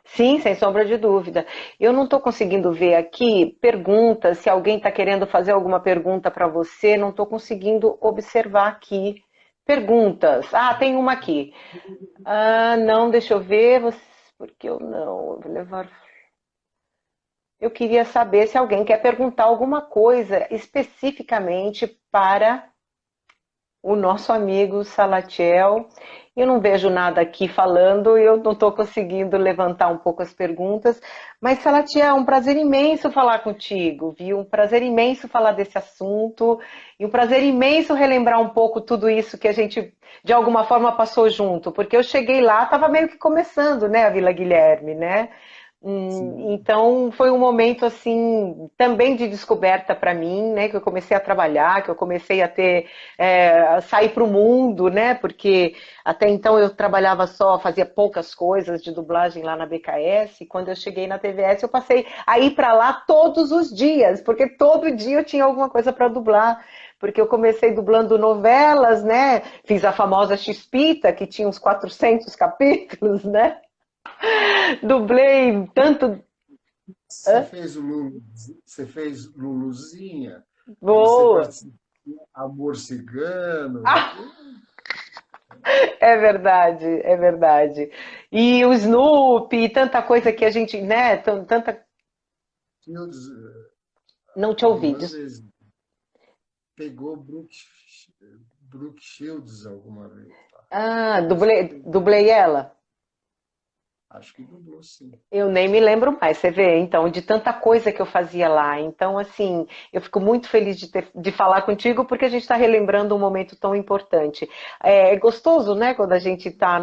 Sim, sem sombra de dúvida. Eu não estou conseguindo ver aqui perguntas, se alguém está querendo fazer alguma pergunta para você, não estou conseguindo observar aqui. Perguntas. Ah, tem uma aqui. Ah, não, deixa eu ver. porque eu não, eu vou levar. Eu queria saber se alguém quer perguntar alguma coisa especificamente para o nosso amigo Salatiel. Eu não vejo nada aqui falando, eu não estou conseguindo levantar um pouco as perguntas, mas Salatiel, é um prazer imenso falar contigo, viu? Um prazer imenso falar desse assunto e um prazer imenso relembrar um pouco tudo isso que a gente de alguma forma passou junto, porque eu cheguei lá, estava meio que começando, né, a Vila Guilherme, né? Sim. Então foi um momento assim também de descoberta para mim, né? Que eu comecei a trabalhar, que eu comecei a ter a sair para o mundo, né? Porque até então eu trabalhava só, fazia poucas coisas de dublagem lá na BKS. E quando eu cheguei na TVS, eu passei a ir para lá todos os dias, porque todo dia eu tinha alguma coisa para dublar. Porque eu comecei dublando novelas, né? Fiz a famosa Chispita, que tinha uns 400 capítulos, né? Dublei tanto. Você Hã? fez o Lulu, você fez Luluzinha, você Boa! participou de Amor Cigano. Ah, é verdade, é verdade. E o Snoopy, tanta coisa que a gente, né? Tanta. Fields, Não te ouvi. algumas vezes. Pegou Brooke Shields alguma vez. Tá? Ah, Acho que dublei, pegou. dublei ela. Acho que dublou, sim. Eu nem me lembro mais, você vê, então, de tanta coisa que eu fazia lá. Então, assim, eu fico muito feliz de falar contigo porque a gente está relembrando um momento tão importante. É gostoso, né, quando a gente está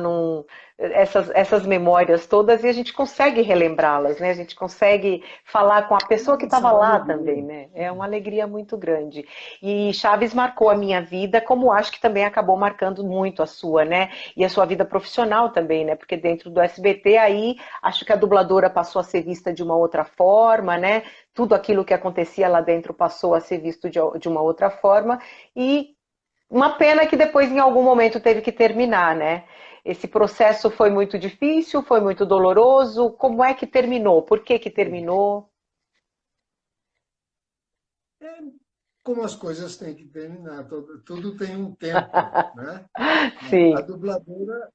essas memórias todas e a gente consegue relembrá-las, né? A gente consegue falar com a pessoa que Nossa, estava uma lá também, alegria. né? É uma alegria muito grande. E Chaves marcou a minha vida, como acho que também acabou marcando muito a sua, né? E a sua vida profissional também, né? Porque dentro do SBT aí acho que a dubladora passou a ser vista de uma outra forma, né? Tudo aquilo que acontecia lá dentro passou a ser visto de uma outra forma. E uma pena que depois, em algum momento, teve que terminar, né? Esse processo foi muito difícil, foi muito doloroso. Como é que terminou? Por que que terminou? É como as coisas têm que terminar, tudo tem um tempo, né? A Sim, dubladora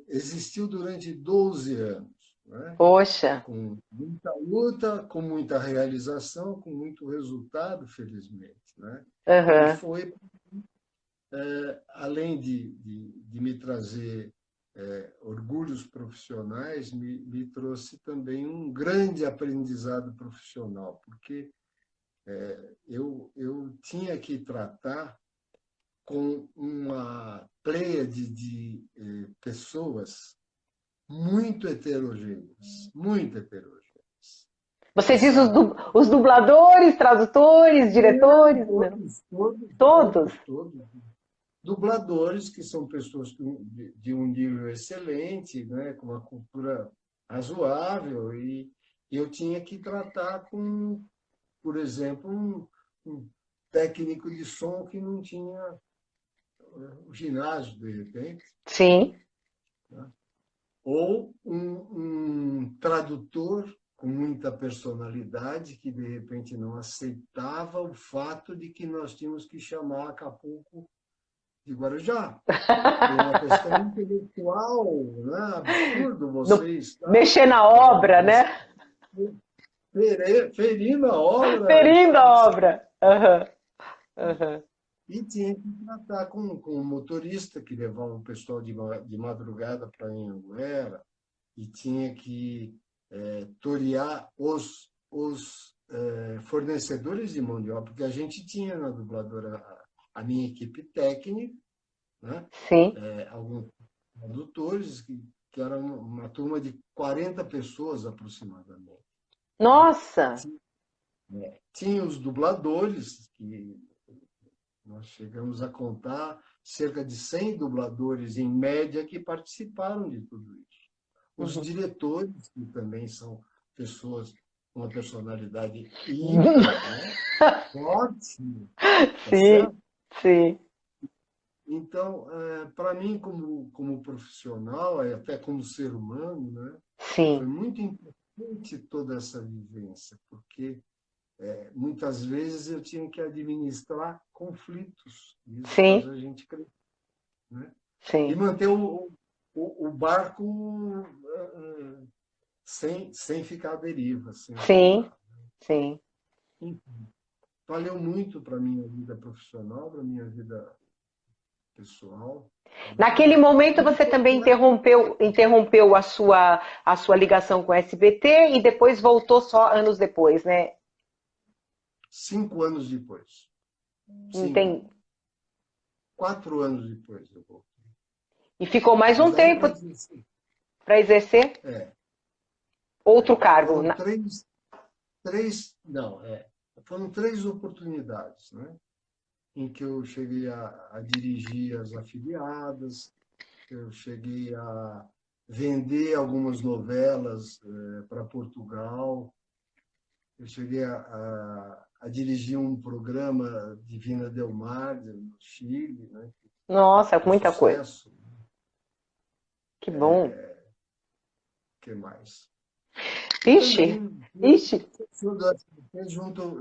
existiu durante 12 anos, né? poxa. Com muita luta, com muita realização, com muito resultado, felizmente, né? E Aham. foi, além de me trazer orgulhos profissionais, me trouxe também um grande aprendizado profissional, porque eu tinha que tratar com uma pleiade de pessoas muito heterogêneas, muito heterogêneas. Você diz Essa os dubladores, tradutores, diretores? Não. todos, todos, Todos. todos, todos. Dubladores, que são pessoas de um nível excelente, né, com uma cultura razoável, e eu tinha que tratar com, por exemplo, um técnico de som que não tinha o ginásio, de repente, Sim. né? Ou um tradutor com muita personalidade que, de repente, não aceitava o fato de que nós tínhamos que chamar Acapulco de Guarujá. Por uma questão intelectual, né? Absurdo No- você estar Mexer na obra, né? ferindo a obra Ferindo a estabelece- obra. Aham, aham. e tinha que tratar com um motorista que levava o pessoal de madrugada para Anhanguera e tinha que torear os fornecedores de mão de obra, porque a gente tinha na dubladora a minha equipe técnica, né? Sim. Alguns tradutores, que era uma turma de 40 pessoas aproximadamente. Né? Nossa! Tinha os dubladores, que nós chegamos a contar cerca de 100 dubladores, em média, que participaram de tudo isso. Os Uhum. diretores, que também são pessoas com uma personalidade ímpar, né? Forte, tá Sim, certo? sim, Então, para mim, como profissional, e até como ser humano, né? Foi sim, muito importante toda essa vivência, porque muitas vezes eu tinha que administrar conflitos. Isso faz sim, a gente crescer, né? E sim. manter o barco sem ficar à deriva, sem Sim, afundar. sim. Enfim, valeu muito para a minha vida profissional, para a minha vida pessoal, tá bom? Naquele momento E você foi também interrompeu a sua ligação com o SBT e depois voltou só anos depois, né? 5 anos depois. Cinco. Entendi. 4 anos depois eu voltei. E ficou mais Mas um daí tempo para exercer é, outro cargo. foram não, foram 3 oportunidades, né? Em que eu cheguei a dirigir as afiliadas, eu cheguei a vender algumas novelas para Portugal, eu cheguei a dirigir um programa Divina Del Mar, no Chile, né? Nossa, Um muita coisa. sucesso. Que bom. O que mais? E Ixi, também ixi.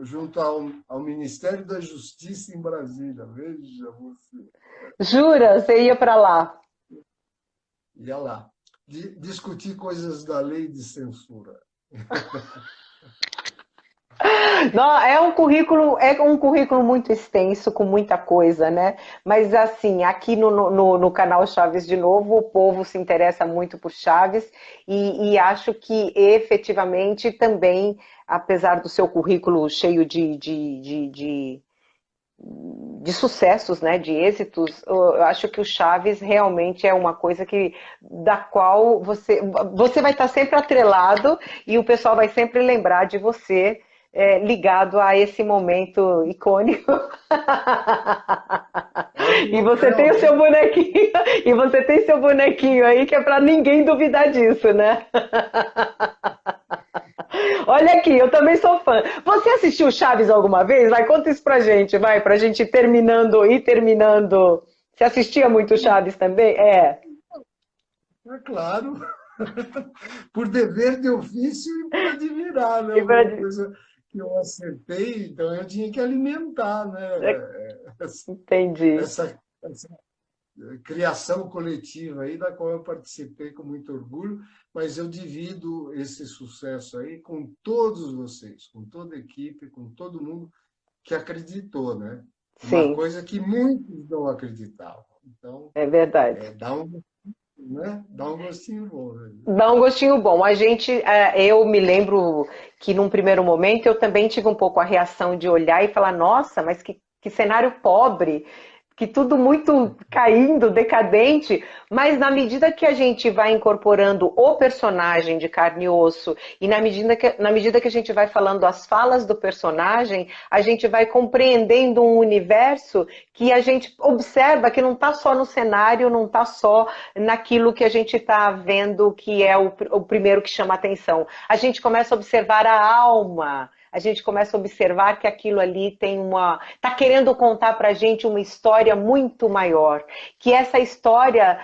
junto ao Ministério da Justiça em Brasília, veja você. Jura? Você ia para lá? Ia lá, discutir coisas da lei de censura. Não, é um currículo muito extenso, com muita coisa, né? Mas assim, aqui no canal Chaves de Novo, o povo se interessa muito por Chaves e acho que efetivamente também, apesar do seu currículo cheio de sucessos, né, de êxitos, eu acho que o Chaves realmente é uma coisa da qual você vai estar sempre atrelado e o pessoal vai sempre lembrar de você ligado a esse momento icônico. Uma E você tem o novela, seu hein? bonequinho, e você tem seu bonequinho aí que é para ninguém duvidar disso, né? Olha aqui, eu também sou fã. Você assistiu Chaves alguma vez? Vai, conta isso pra gente, vai, pra gente ir terminando. Você assistia muito Chaves também? É. É claro, por dever de ofício e por admirar, né? E pra... Alguma coisa que eu acertei, então eu tinha que alimentar, né? Entendi. Essa criação coletiva aí, da qual eu participei com muito orgulho, mas eu divido esse sucesso aí com todos vocês, com toda a equipe, com todo mundo que acreditou, né? Uma Sim, coisa que muitos não acreditavam. Então, é verdade. dá um gostinho bom, né? Dá um gostinho bom. Eu me lembro que num primeiro momento eu também tive um pouco a reação de olhar e falar, nossa, mas que cenário pobre, que tudo muito caindo, decadente, mas na medida que a gente vai incorporando o personagem de carne e osso e na medida que a gente vai falando as falas do personagem, a gente vai compreendendo um universo que a gente observa que não está só no cenário, não está só naquilo que a gente está vendo que é o primeiro que chama a atenção. A gente começa a observar a alma, a gente começa a observar que aquilo ali está querendo contar para a gente uma história muito maior, que essa história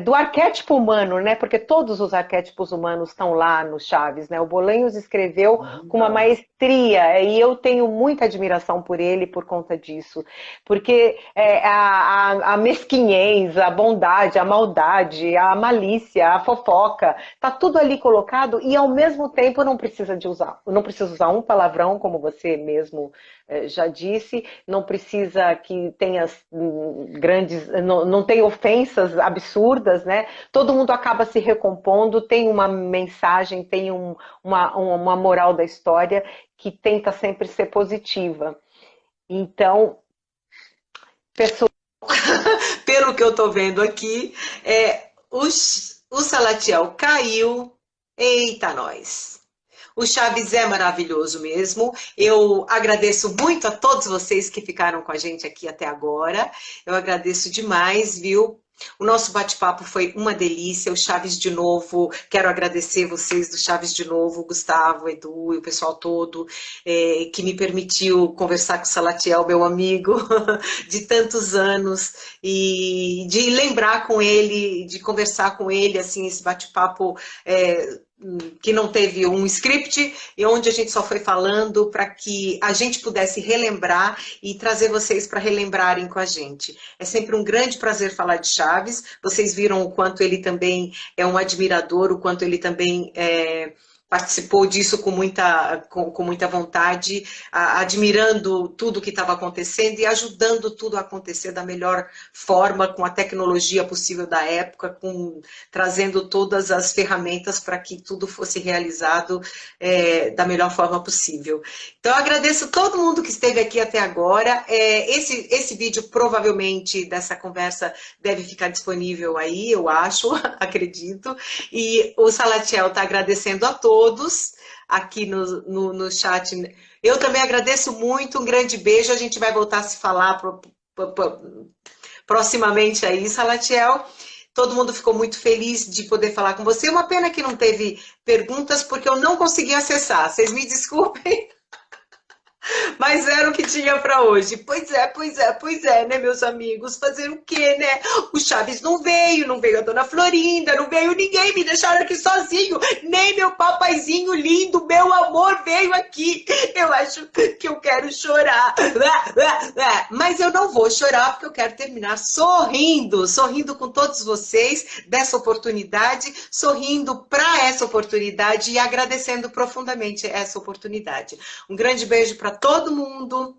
do arquétipo humano, né? Porque todos os arquétipos humanos estão lá no Chaves, né? O Bolanhos escreveu com uma Verdade. maestria e eu tenho muita admiração por ele por conta disso, porque a mesquinhez, a bondade, a maldade, a malícia, a fofoca, tá tudo ali colocado e ao mesmo tempo não precisa usar um palavrão, como você mesmo já disse, não precisa que tenha grandes, não tem ofensas absurdas, né? Todo mundo acaba se recompondo, tem uma mensagem, tem uma moral da história que tenta sempre ser positiva. Então, pessoas. Pelo que eu estou vendo aqui, o Salatiel caiu. Eita, nós! O Chaves é maravilhoso mesmo. Eu agradeço muito a todos vocês que ficaram com a gente aqui até agora. Eu agradeço demais, viu? O nosso bate-papo foi uma delícia. O Chaves de Novo, quero agradecer vocês do Chaves de Novo, Gustavo, Edu e o pessoal todo, que me permitiu conversar com o Salatiel, meu amigo, de tantos anos, e de lembrar com ele, de conversar com ele, assim, esse bate-papo que não teve um script e onde a gente só foi falando para que a gente pudesse relembrar e trazer vocês para relembrarem com a gente. É sempre um grande prazer falar de Chaves. Vocês viram o quanto ele também é um admirador, o quanto ele também participou disso com muita vontade, admirando tudo que estava acontecendo e ajudando tudo a acontecer da melhor forma, com a tecnologia possível da época, trazendo todas as ferramentas para que tudo fosse realizado da melhor forma possível. Então, eu agradeço todo mundo que esteve aqui até agora. Esse vídeo, provavelmente, dessa conversa deve ficar disponível aí, eu acho, acredito. E o Salatiel está agradecendo a todos aqui no chat. Eu também agradeço muito, um grande beijo, a gente vai voltar a se falar proximamente aí, Salatiel. Todo mundo ficou muito feliz de poder falar com você. Uma pena que não teve perguntas, porque eu não consegui acessar. Vocês me desculpem. Mas era o que tinha para hoje. Pois é, né, meus amigos? Fazer o quê, né? O Chaves não veio a Dona Florinda, não veio ninguém, me deixaram aqui sozinho. Nem meu papaizinho lindo, meu amor, veio aqui. Eu acho que eu quero chorar. Mas eu não vou chorar, porque eu quero terminar sorrindo com todos vocês dessa oportunidade, sorrindo para essa oportunidade e agradecendo profundamente essa oportunidade. Um grande beijo para todo mundo,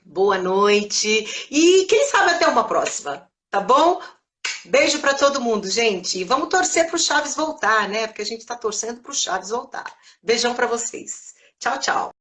boa noite e quem sabe até uma próxima, tá bom? Beijo para todo mundo, gente. E vamos torcer para o Chaves voltar, né? Porque a gente está torcendo para o Chaves voltar. Beijão para vocês. Tchau, tchau.